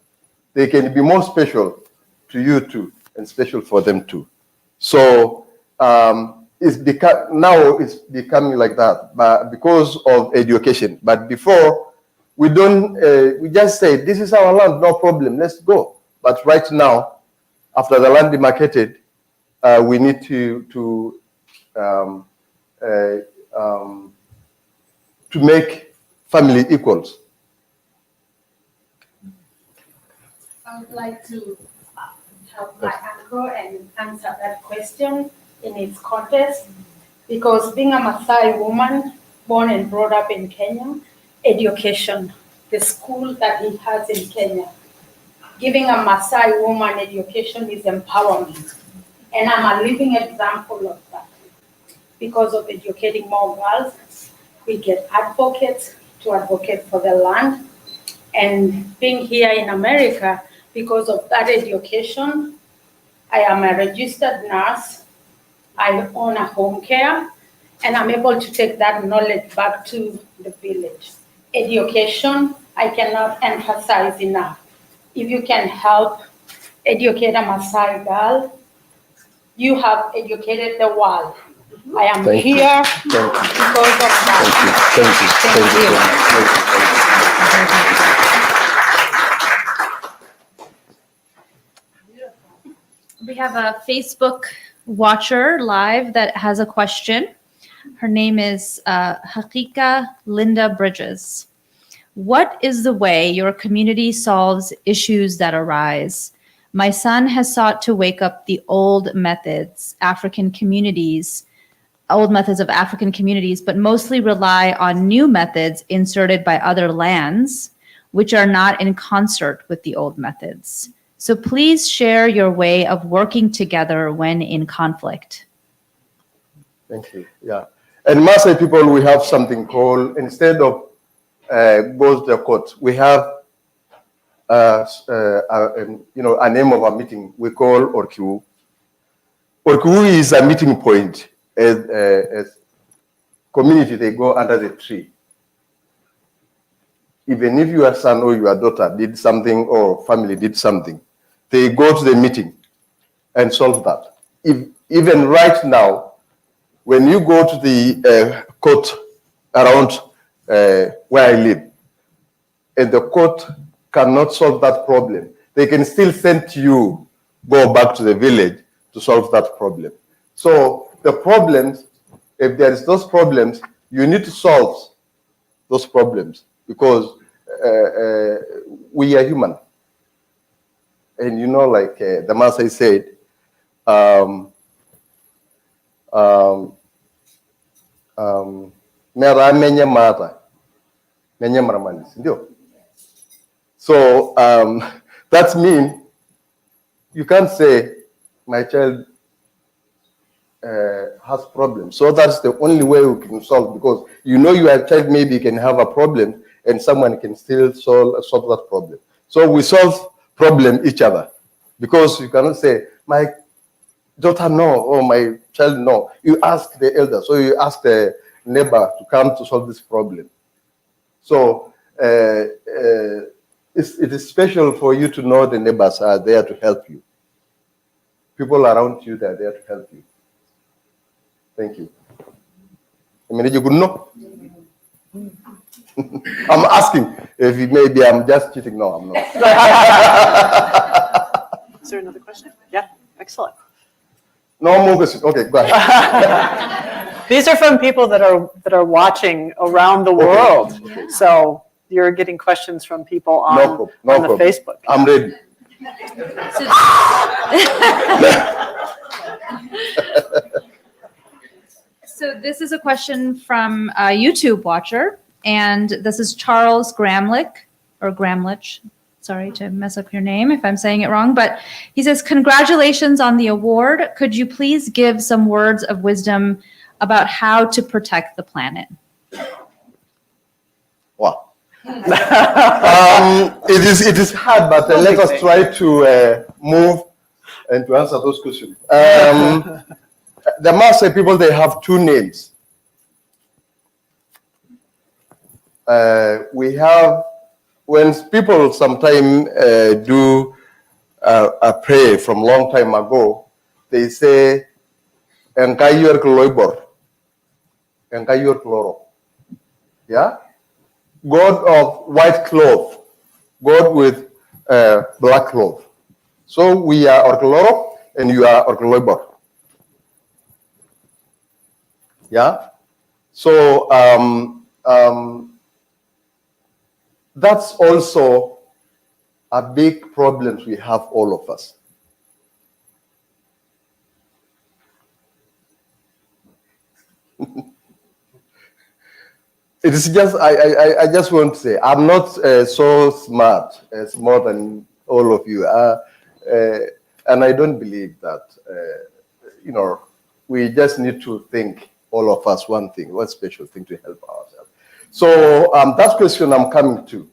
they can be more special to you too, and special for them too. So now it's becoming like that, but because of education. But before, we just say, this is our land, no problem, let's go. But right now, after the land demarcated, we need to make family equals. I would like to help my uncle and answer that question in its context, because being a Maasai woman, born and brought up in Kenya, education, the school that he has in Kenya, giving a Maasai woman education is empowerment. And I'm a living example of that. Because of educating more girls, we get advocates to advocate for the land. And being here in America, because of that education, I am a registered nurse. I own a home care, and I'm able to take that knowledge back to the village. Education, I cannot emphasize enough. If you can help educate a Maasai girl, you have educated the world. I am here because of that. We have a Facebook watcher live that has a question. Her name is Hakika Linda Bridges. What is the way your community solves issues that arise? My son has sought to wake up the old methods of African communities, but mostly rely on new methods inserted by other lands, which are not in concert with the old methods. So please share your way of working together when in conflict. Thank you. Yeah. And Maasai people, we have something called, instead of goes to the court, we have a name of a meeting we call Orkiwu. Orkiwu is a meeting point. As community, they go under the tree. Even if your son or your daughter did something or family did something, they go to the meeting and solve that. Even right now, when you go to the court around where I live, and the court cannot solve that problem, they can still send you, go back to the village to solve that problem. So the problems, if there is those problems, you need to solve those problems because we are human. And like the Maasai said, so that means you can't say my child has problems. So that's the only way we can solve, because your child maybe can have a problem and someone can still solve that problem. So we solve problem each other, because you cannot say, my daughter no, or my child no. You ask the elder, so you ask the neighbor to come to solve this problem. So it is special for you to know the neighbors are there to help you. People around you, they're there to help you. Thank you. I mean, you could know. I'm asking if maybe I'm just cheating. No, I'm not. Is there another question? Yeah, excellent. No more questions. Okay, go ahead. These are from people that are watching around the world. Okay. So you're getting questions from people on the Facebook. I'm ready. So this is a question from a YouTube watcher, and this is Charles Gramlich, or Gramlich. Sorry to mess up your name if I'm saying it wrong, but he says, congratulations on the award. Could you please give some words of wisdom about how to protect the planet? Wow. It is hard, but let us try to move and to answer those questions. The Maasai people, they have two names. We have, when people sometimes do a prayer from long time ago, they say, Enkayur Kloibor, Enkayur Kloro. Yeah? God of white cloth, God with black cloth. So we are Orkloro and you are Orkloibor. Yeah? So that's also a big problem we have, all of us. It is just, I just want to say, I'm not so smart as more than all of you. And I don't believe that, we just need to think, all of us, one special thing to help ourselves. So that question I'm coming to.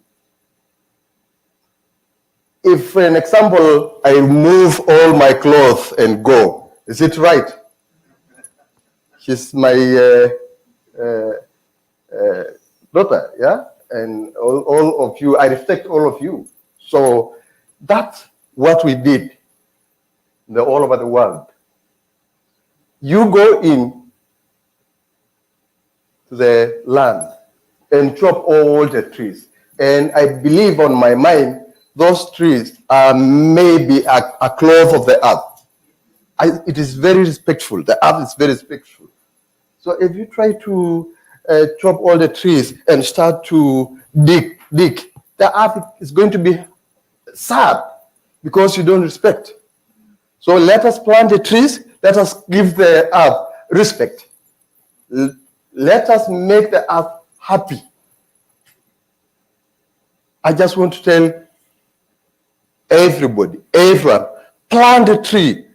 If, for an example, I remove all my clothes and go, is it right? She's my daughter, yeah? And all of you, I respect all of you. So that's what we did all over the world. You go in to the land and chop all the trees. And I believe on my mind, those trees are maybe a cloth of the earth. It is very respectful. The earth is very respectful. So if you try to chop all the trees and start to dig, the earth is going to be sad because you don't respect. So let us plant the trees. Let us give the earth respect. Let us make the earth happy. I just want to tell everybody, everyone, plant a tree.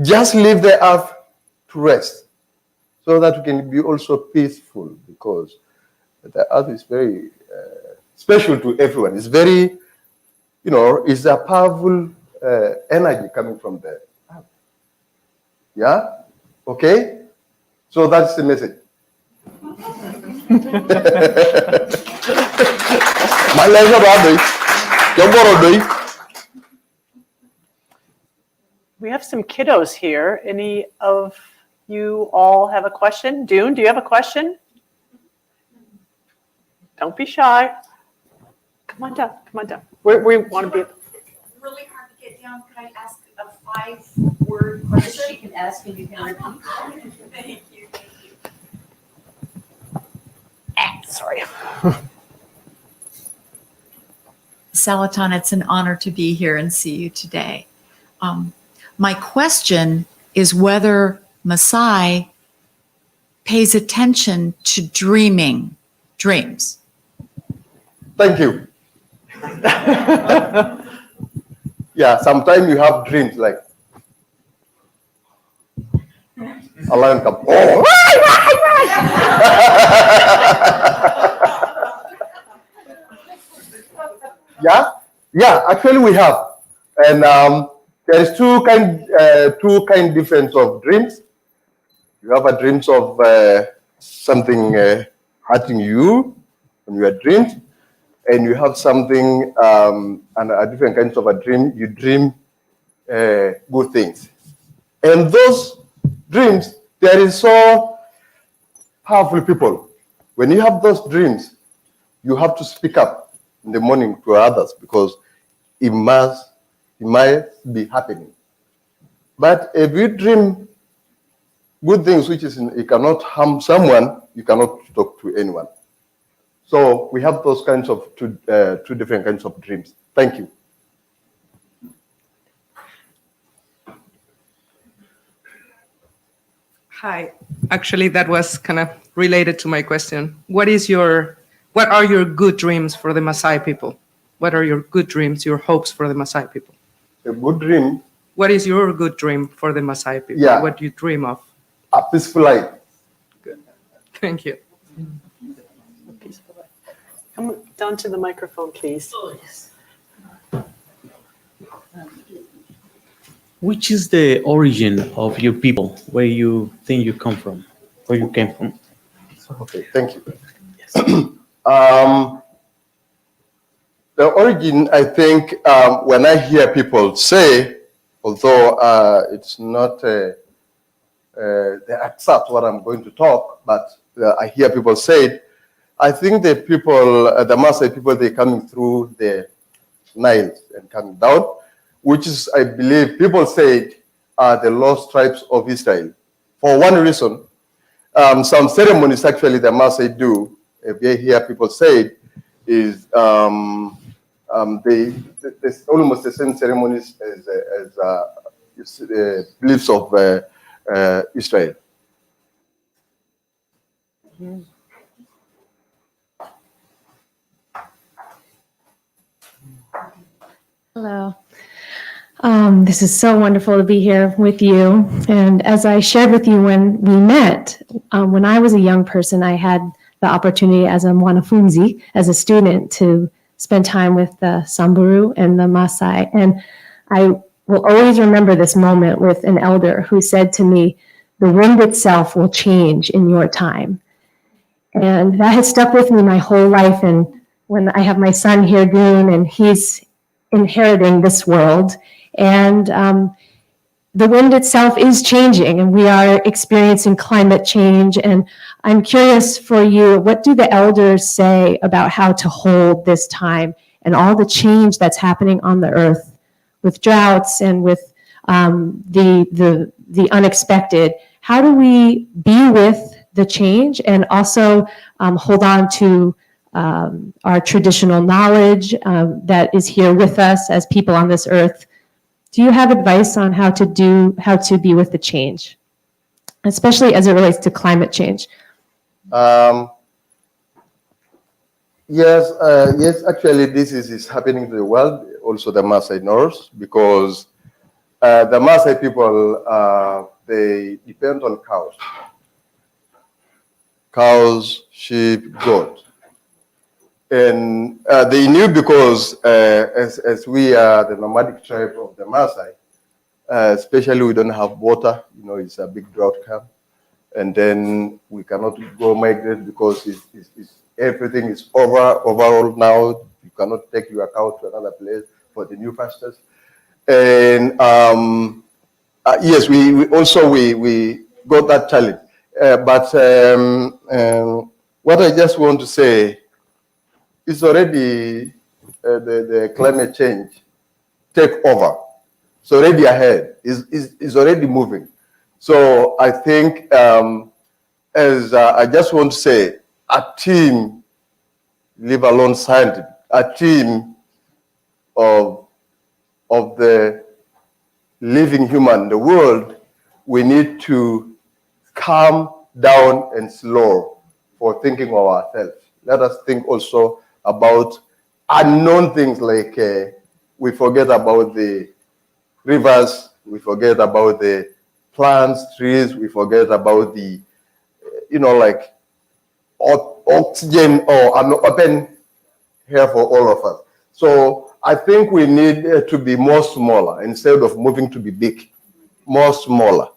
Just leave the earth to rest so that we can be also peaceful, because the earth is very special to everyone. It's very, it's a powerful energy coming from the earth. Yeah? Okay? So that's the message. We have some kiddos here. Any of you all have a question? Dune, do you have a question? Don't be shy. Come on down. Come on down. We want to be. Really hard to get down. Could I ask a 5-word question? She can ask and you can repeat. Thank you. Sorry. Salaton, it's an honor to be here and see you today. My question is whether Maasai pays attention to dreams. Thank you. Yeah, sometimes you have dreams like, A lion comes. Oh, yeah. Actually, we have, and there is two kind difference of dreams. You have a dreams of something hurting you when you are dreams, and you have something and a different kinds of a dream. You dream good things, and those dreams, there is so powerful people. When you have those dreams, you have to speak up in the morning to others because it might be happening. But if you dream good things, which is you cannot harm someone, you cannot talk to anyone. So we have those kinds of two different kinds of dreams. Thank you. Hi. Actually, that was kind of related to my question. What are your good dreams for the Maasai people? What are your good dreams, your hopes for the Maasai people? A good dream? What is your good dream for the Maasai people? Yeah. What do you dream of? A peaceful life. Good. Thank you. A peaceful life. Come down to the microphone, please. Oh, yes. Which is the origin of your people, where you think you come from, where you came from? Okay, thank you. Yes. The origin, I think, when I hear people say, although it's not the exact what I'm going to talk, but I hear people say it, I think the people, the Maasai people, they're coming through the Nile and coming down, which is, I believe, people say are the lost tribes of Israel. For one reason, some ceremonies actually the Maasai do, if they hear people say it, is there's almost the same ceremonies as beliefs of Israel. Hello. This is so wonderful to be here with you. And as I shared with you when we met, when I was a young person, I had the opportunity as a mwanafunzi, as a student, to spend time with the Samburu and the Maasai. And I will always remember this moment with an elder who said to me, "The wind itself will change in your time." And that has stuck with me my whole life. And when I have my son here, Dune, and he's inheriting this world, and the wind itself is changing, and we are experiencing climate change. And I'm curious for you, what do the elders say about how to hold this time and all the change that's happening on the earth with droughts and with the unexpected? How do we be with the change and also hold on to our traditional knowledge that is here with us as people on this earth? Do you have advice on how to be with the change, especially as it relates to climate change? Yes, actually this is happening to the world, also the Maasai North, because the Maasai people, they depend on cows, sheep, goat. And they knew because as we are the nomadic tribe of the Maasai, especially we don't have water, it's a big drought camp. And then we cannot go migrate because everything is overall now. You cannot take your cow to another place for the new pastures. And yes, we also got that challenge. But what I just want to say, it's already the climate change take over. It's already ahead. It's already moving. So I think, as I just want to say, a team, leave alone scientific, a team of the living human, the world, we need to calm down and slow for thinking of ourselves. Let us think also about unknown things like we forget about the rivers, we forget about the plants, trees, we forget about the, like oxygen or an open air for all of us. So I think we need to be more smaller instead of moving to be big, more smaller.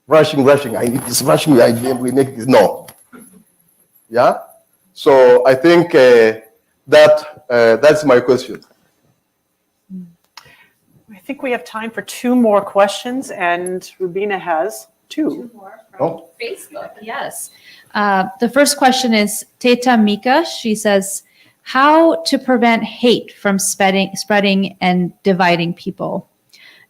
Rushing, I need this, rushing, we make this, no. Yeah? So I think that's my question. I think we have time for 2 more questions, and Rubina has 2. More from Facebook, yes. The first question is Teta Mika. She says, how to prevent hate from spreading and dividing people?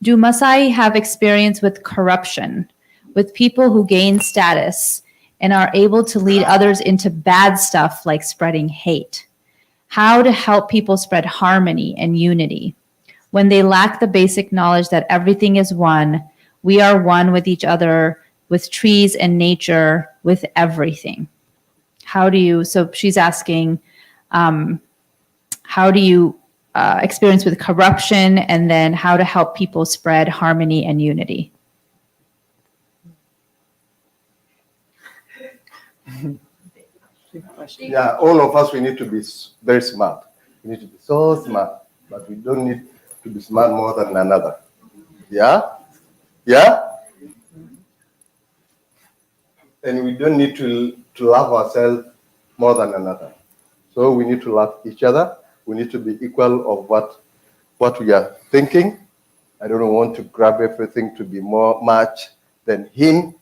Do Maasai have experience with corruption, with people who gain status and are able to lead others into bad stuff like spreading hate? How to help people spread harmony and unity when they lack the basic knowledge that everything is one, we are one with each other, with trees and nature, with everything. So she's asking, how do you experience with corruption, and then how to help people spread harmony and unity? Yeah, all of us, we need to be very smart. We need to be so smart, but we don't need to be smart more than another. Yeah? Yeah? And we don't need to love ourselves more than another. So we need to love each other. We need to be equal of what we are thinking. I don't want to grab everything to be much than him.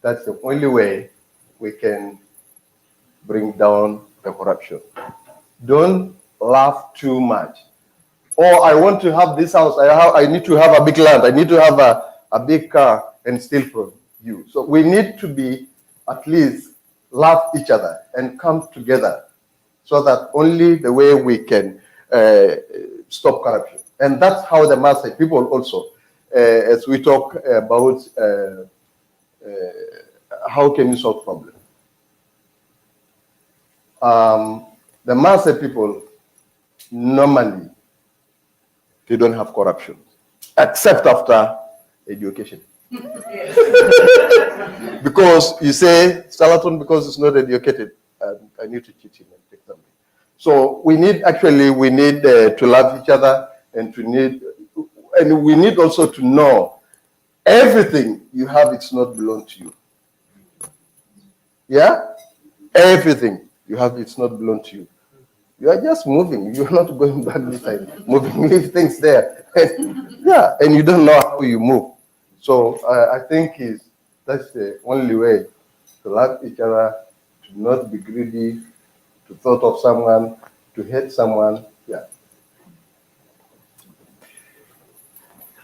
That's the only way we can bring down the corruption. Don't laugh too much. Oh, I want to have this house. I need to have a big land. I need to have a big car and steal from you. So we need to be at least love each other and come together, so that only the way we can stop corruption. And that's how the Maasai people also, as we talk about how can you solve problems. The Maasai people, normally, they don't have corruption, except after education. Because you say, Salaton, because it's not educated, I need to teach him and take something. So we need to love each other, and we need also to know everything you have, it's not belong to you. Yeah? Everything you have, it's not belong to you. You are just moving. You're not going back this side. Moving, leave things there. Yeah, and you don't know how you move. So I think that's the only way to love each other, to not be greedy, to thought of someone, to hate someone. Yeah.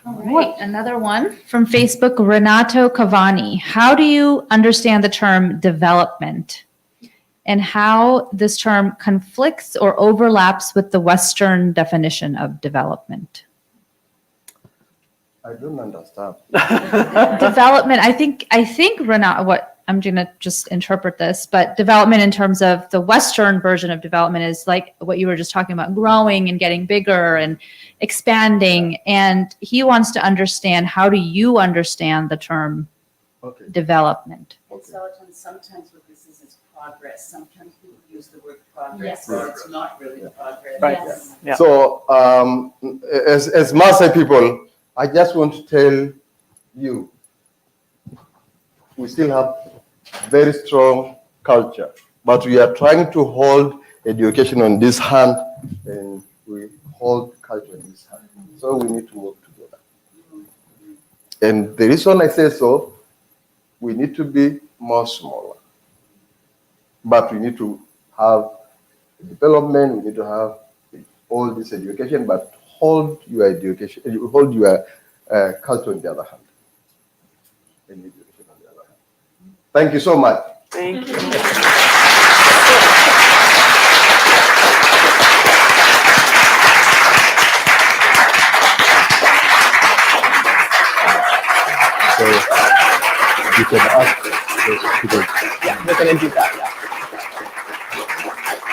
All right, another one from Facebook, Renato Cavani. How do you understand the term development, and how this term conflicts or overlaps with the Western definition of development? I don't understand. Development, I think Renato, I'm going to just interpret this, but development in terms of the Western version of development is like what you were just talking about, growing and getting bigger and expanding. And he wants to understand, how do you understand the term development? And so sometimes what this is progress. Sometimes people use the word progress, Yes. but it's not really progress. Right. Yes. Yeah. So as Maasai people, I just want to tell you, we still have very strong culture, but we are trying to hold education on this hand, and we hold culture on this hand. So we need to work together. And the reason I say so, we need to be more smaller, but we need to have development. We need to have all this education, but hold your education, hold your culture on the other hand. And education on the other hand. Thank you so much. Thank you. So you can ask those people. Yeah, we're going to do that, yeah.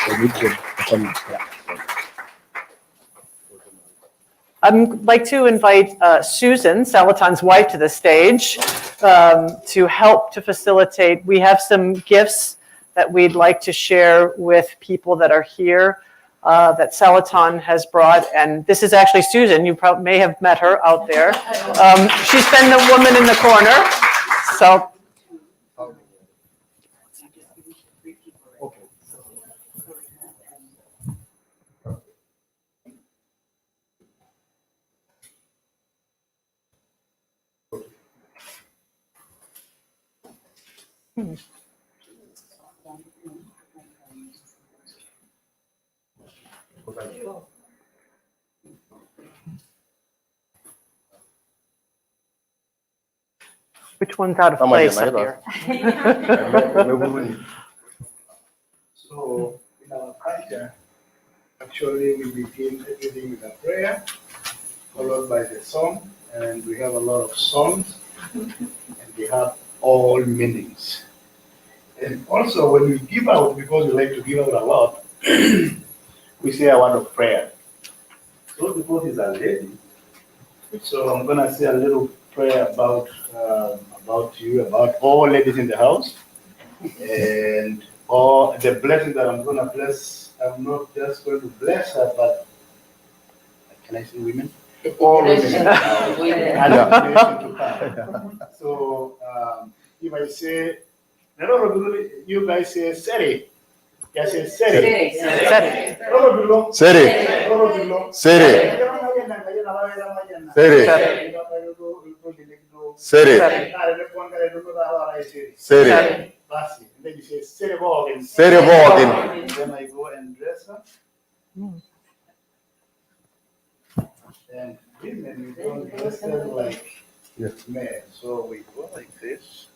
So we can come, yeah. I'd like to invite Susan, Salaton's wife, to the stage to help to facilitate. We have some gifts that we'd like to share with people that are here that Salaton has brought. And this is actually Susan. You probably may have met her out there. She's been the woman in the corner. So. Which one's out of place up here? So in our culture, actually we begin everything with a prayer, followed by the song, and we have a lot of songs, and they have all meanings. And also when we give out, because we like to give out a lot, we say a word of prayer. So because it's a lady, so I'm gonna say a little prayer about you, about all ladies in the house, and all the blessing that I'm gonna bless. I'm not just going to bless her, but can I say women? All women in the house, and the generation to come. So if I say, you guys say Seri. Yes, say Seri. Seri. Seri. Seri. Seri. Basi. And then you say Seri Boggin. Seri Boggin. Then I go and dress her. And women, we don't dress them like men. So we go like this.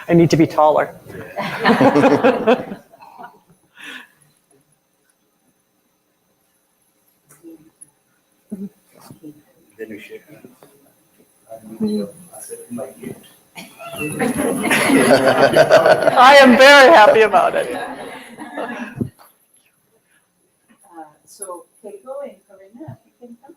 I need to be taller. Then we shake hands. I accept my gift. I am very happy about it. So Keiko and Karina, you can come.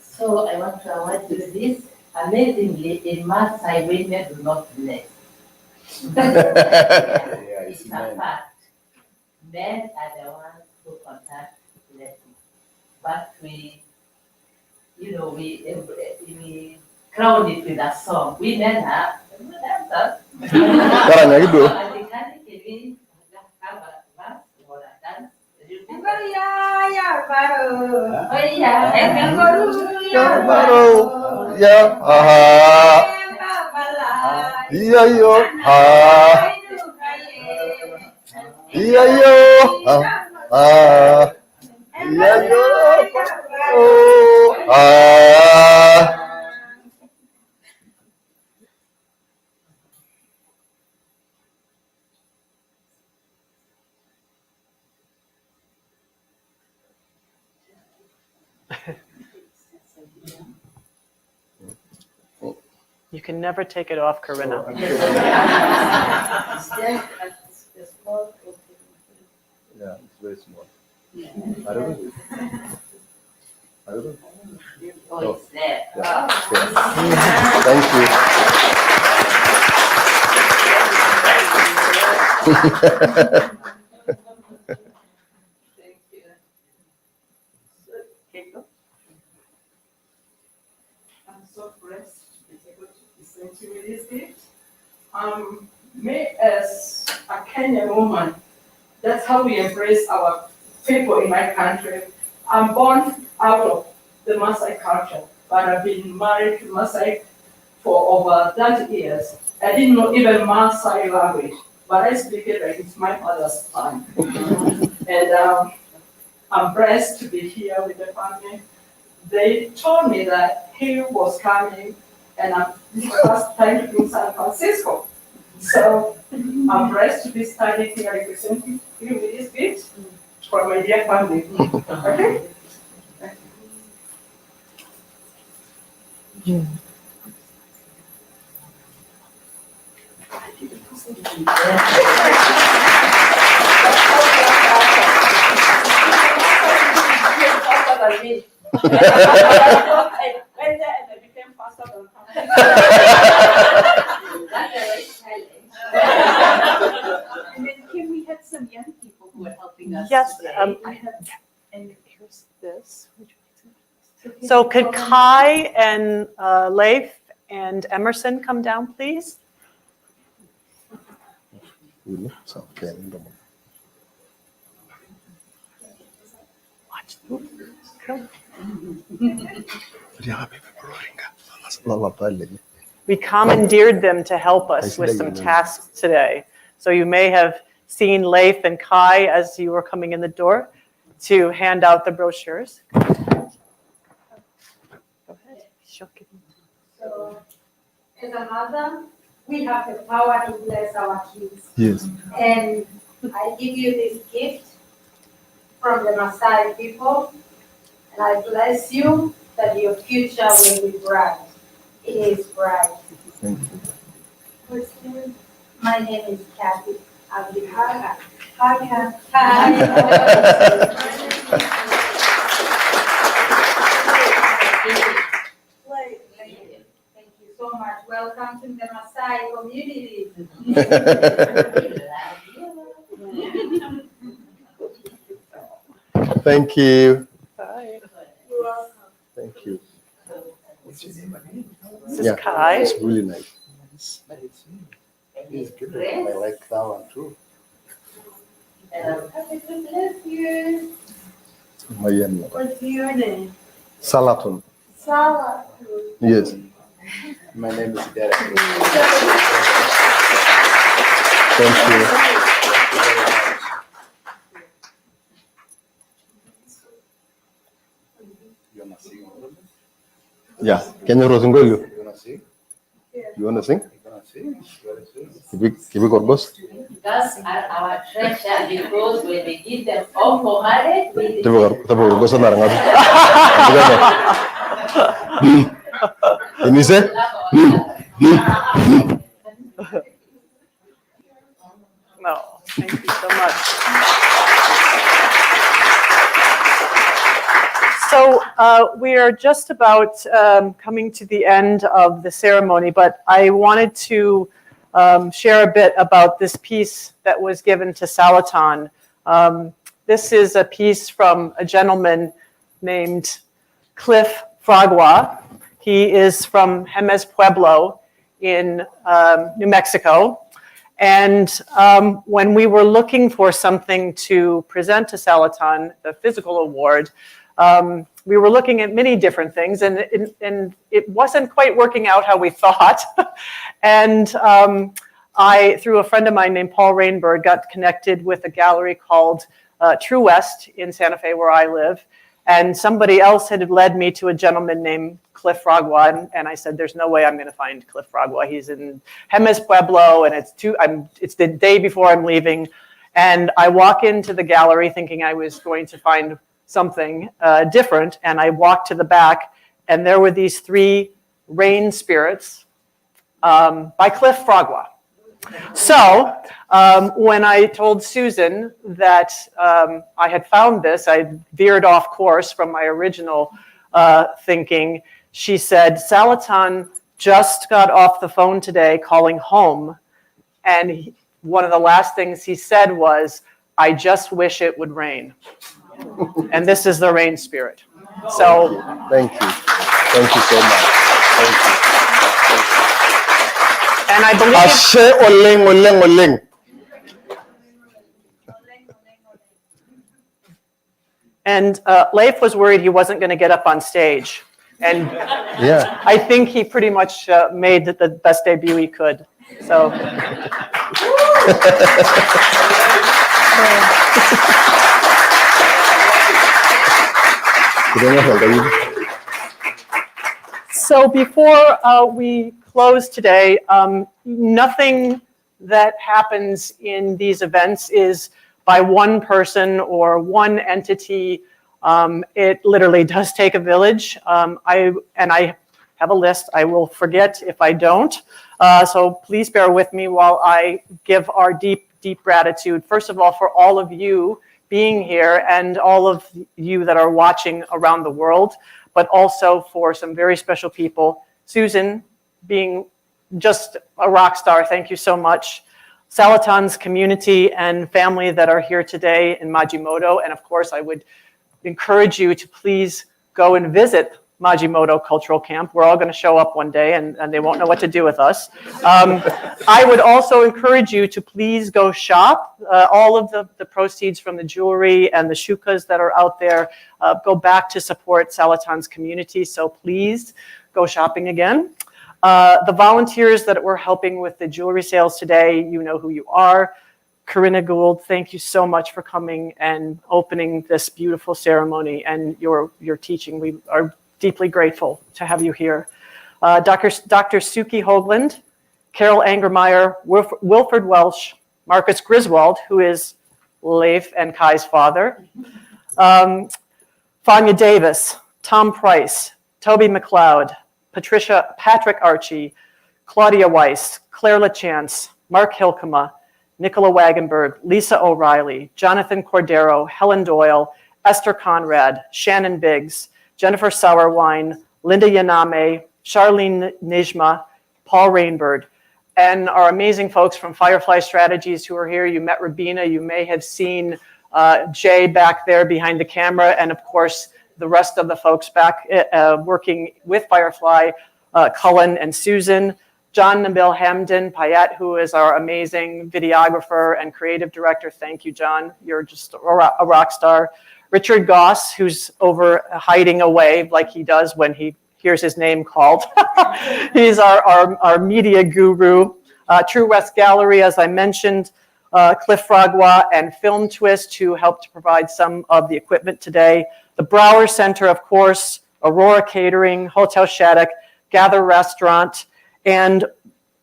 So I want to award you this. Amazingly, in Maasai, women do not bless. It's a fact. Men are the ones who contact blessing. But we crown it with a song. We men have dancers. You can never take it off, Corinna. Yeah, it's very small. I don't know. I don't know. Oh, it's there. Yeah. Thank you. I'm so blessed to be able to present you with this gift. Me as a Kenyan woman, that's how we embrace our people in my country. I'm born out of the Maasai culture, but I've been married to Maasai for over 30 years. I didn't know even Maasai language, but I speak it like it's my mother's tongue. And I'm blessed to be here with the family. They told me that he was coming and this is the first time in San Francisco. So I'm blessed to be standing here representing you with this gift for my dear family. Okay? I went there and I became faster than her. That's a right challenge. And then Kim, we had some young people who are helping us Yes, today. and here's this. So could Kai and Leif and Emerson come down, please? We commandeered them to help us with some tasks today. So you may have seen Leif and Kai as you were coming in the door to hand out the brochures. Go ahead. So, as a mother, we have the power to bless our kids. Yes. And I give you this gift from the Maasai people, and I bless you that your future will be bright. It is bright. Thank you. What's your name? My name is Kathy. I'll be Hi. Hi. Thank you so much. Welcome to the Maasai community. Thank you. Bye. You're welcome. Thank you. This is Kai. It's really nice. It's good. I like that one too. Happy to bless you. Mayan. What's your name? Salaton. Salah. Yes. My name is Derek. Thank you. Yeah. Can you sing? You wanna sing? You wanna sing? Keep it gorbos. Girls are our treasure because when we give them all for marriage, we Tapi gorbos na nga. Ini se? No, thank you so much. So we are just about coming to the end of the ceremony, but I wanted to share a bit about this piece that was given to Salatan. This is a piece from a gentleman named Cliff Fragua. He is from Jemez Pueblo in New Mexico. And when we were looking for something to present to Salatan, the physical award, we were looking at many different things, and it wasn't quite working out how we thought. And I, through a friend of mine named Paul Rainbird, got connected with a gallery called True West in Santa Fe, where I live. And somebody else had led me to a gentleman named Cliff Fragua, and I said, "There's no way I'm going to find Cliff Fragua. He's in Jemez Pueblo, and it's the day before I'm leaving." And I walk into the gallery thinking I was going to find something different, and I walked to the back, and there were these 3 rain spirits by Cliff Fragua. So when I told Susan that I had found this, I veered off course from my original thinking. She said, "Salatan just got off the phone today calling home, and one of the last things he said was, 'I just wish it would rain.'" And this is the rain spirit. So thank you. Thank you so much. Thank you. And I believe Ashe oleng. And Leif was worried he wasn't going to get up on stage. And yeah, I think he pretty much made the best debut he could. So. So before we close today, nothing that happens in these events is by one person or one entity. It literally does take a village. I have a list. I will forget if I don't. So please bear with me while I give our deep, deep gratitude, first of all, for all of you being here and all of you that are watching around the world, but also for some very special people. Susan, being just a rock star, thank you so much. Salatan's community and family that are here today in Majimoto, and of course I would encourage you to please go and visit Majimoto Cultural Camp. We're all going to show up one day and they won't know what to do with us. I would also encourage you to please go shop. All of the proceeds from the jewelry and the shukas that are out there go back to support Salatan's community. So please go shopping again. The volunteers that were helping with the jewelry sales today, you know who you are. Corinna Gould, thank you so much for coming and opening this beautiful ceremony and your teaching. We are deeply grateful to have you here. Dr. Suki Hoagland, Carol Angermeyer, Wilfred Welsh, Marcus Griswold, who is Leif and Kai's father, Fania Davis, Tom Price, Toby McLeod, Patrick Archie, Claudia Weiss, Claire LaChance, Mark Hilkema, Nicola Wagenberg, Lisa O'Reilly, Jonathan Cordero, Helen Doyle, Esther Conrad, Shannon Biggs, Jennifer Sauerwein, Linda Yaname, Charlene Nijma, Paul Rainbird, and our amazing folks from Firefly Strategies who are here. You met Rabina, you may have seen Jay back there behind the camera, and of course, the rest of the folks back working with Firefly, Cullen and Susan, John Nabil Hamden Payet, who is our amazing videographer and creative director. Thank you, John. You're just a rock star. Richard Goss, who's over hiding away like he does when he hears his name called. He's our media guru. True West Gallery, as I mentioned, Cliff Fragua and Film Twist, who helped to provide some of the equipment today. The Brower Center, of course, Aurora Catering, Hotel Shattuck, Gather Restaurant, and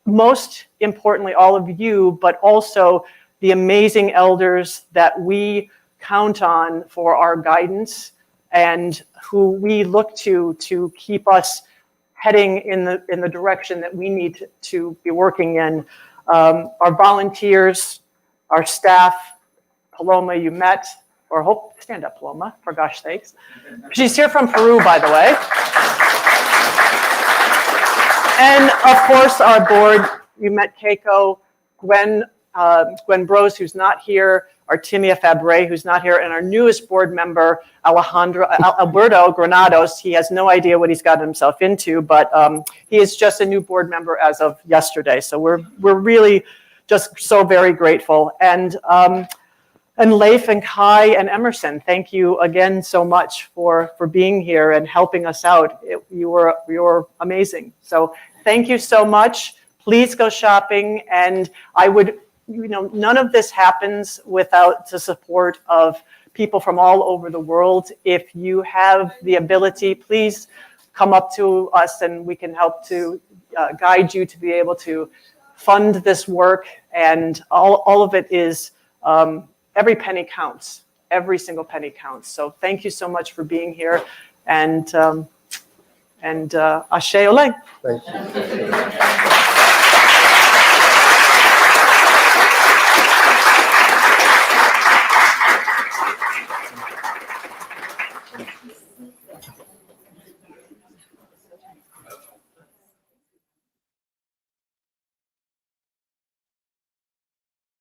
most importantly, all of you, but also the amazing elders that we count on for our guidance and who we look to keep us heading in the direction that we need to be working in. Our volunteers, our staff, Paloma, you met, or hope, stand up, Paloma, for gosh sakes. She's here from Peru, by the way. And of course, our board, you met Keiko, Gwen Brose, who's not here, Artemia Fabre, who's not here, and our newest board member, Alberto Granados. He has no idea what he's got himself into, but he is just a new board member as of yesterday. So we're really just so very grateful. And Leif and Kai and Emerson, thank you again so much for being here and helping us out. You were amazing. So thank you so much. Please go shopping. And I would, none of this happens without the support of people from all over the world. If you have the ability, please come up to us and we can help to guide you to be able to fund this work. And all of it is, every penny counts. Every single penny counts. So thank you so much for being here. And Ashe Ole. Thank you.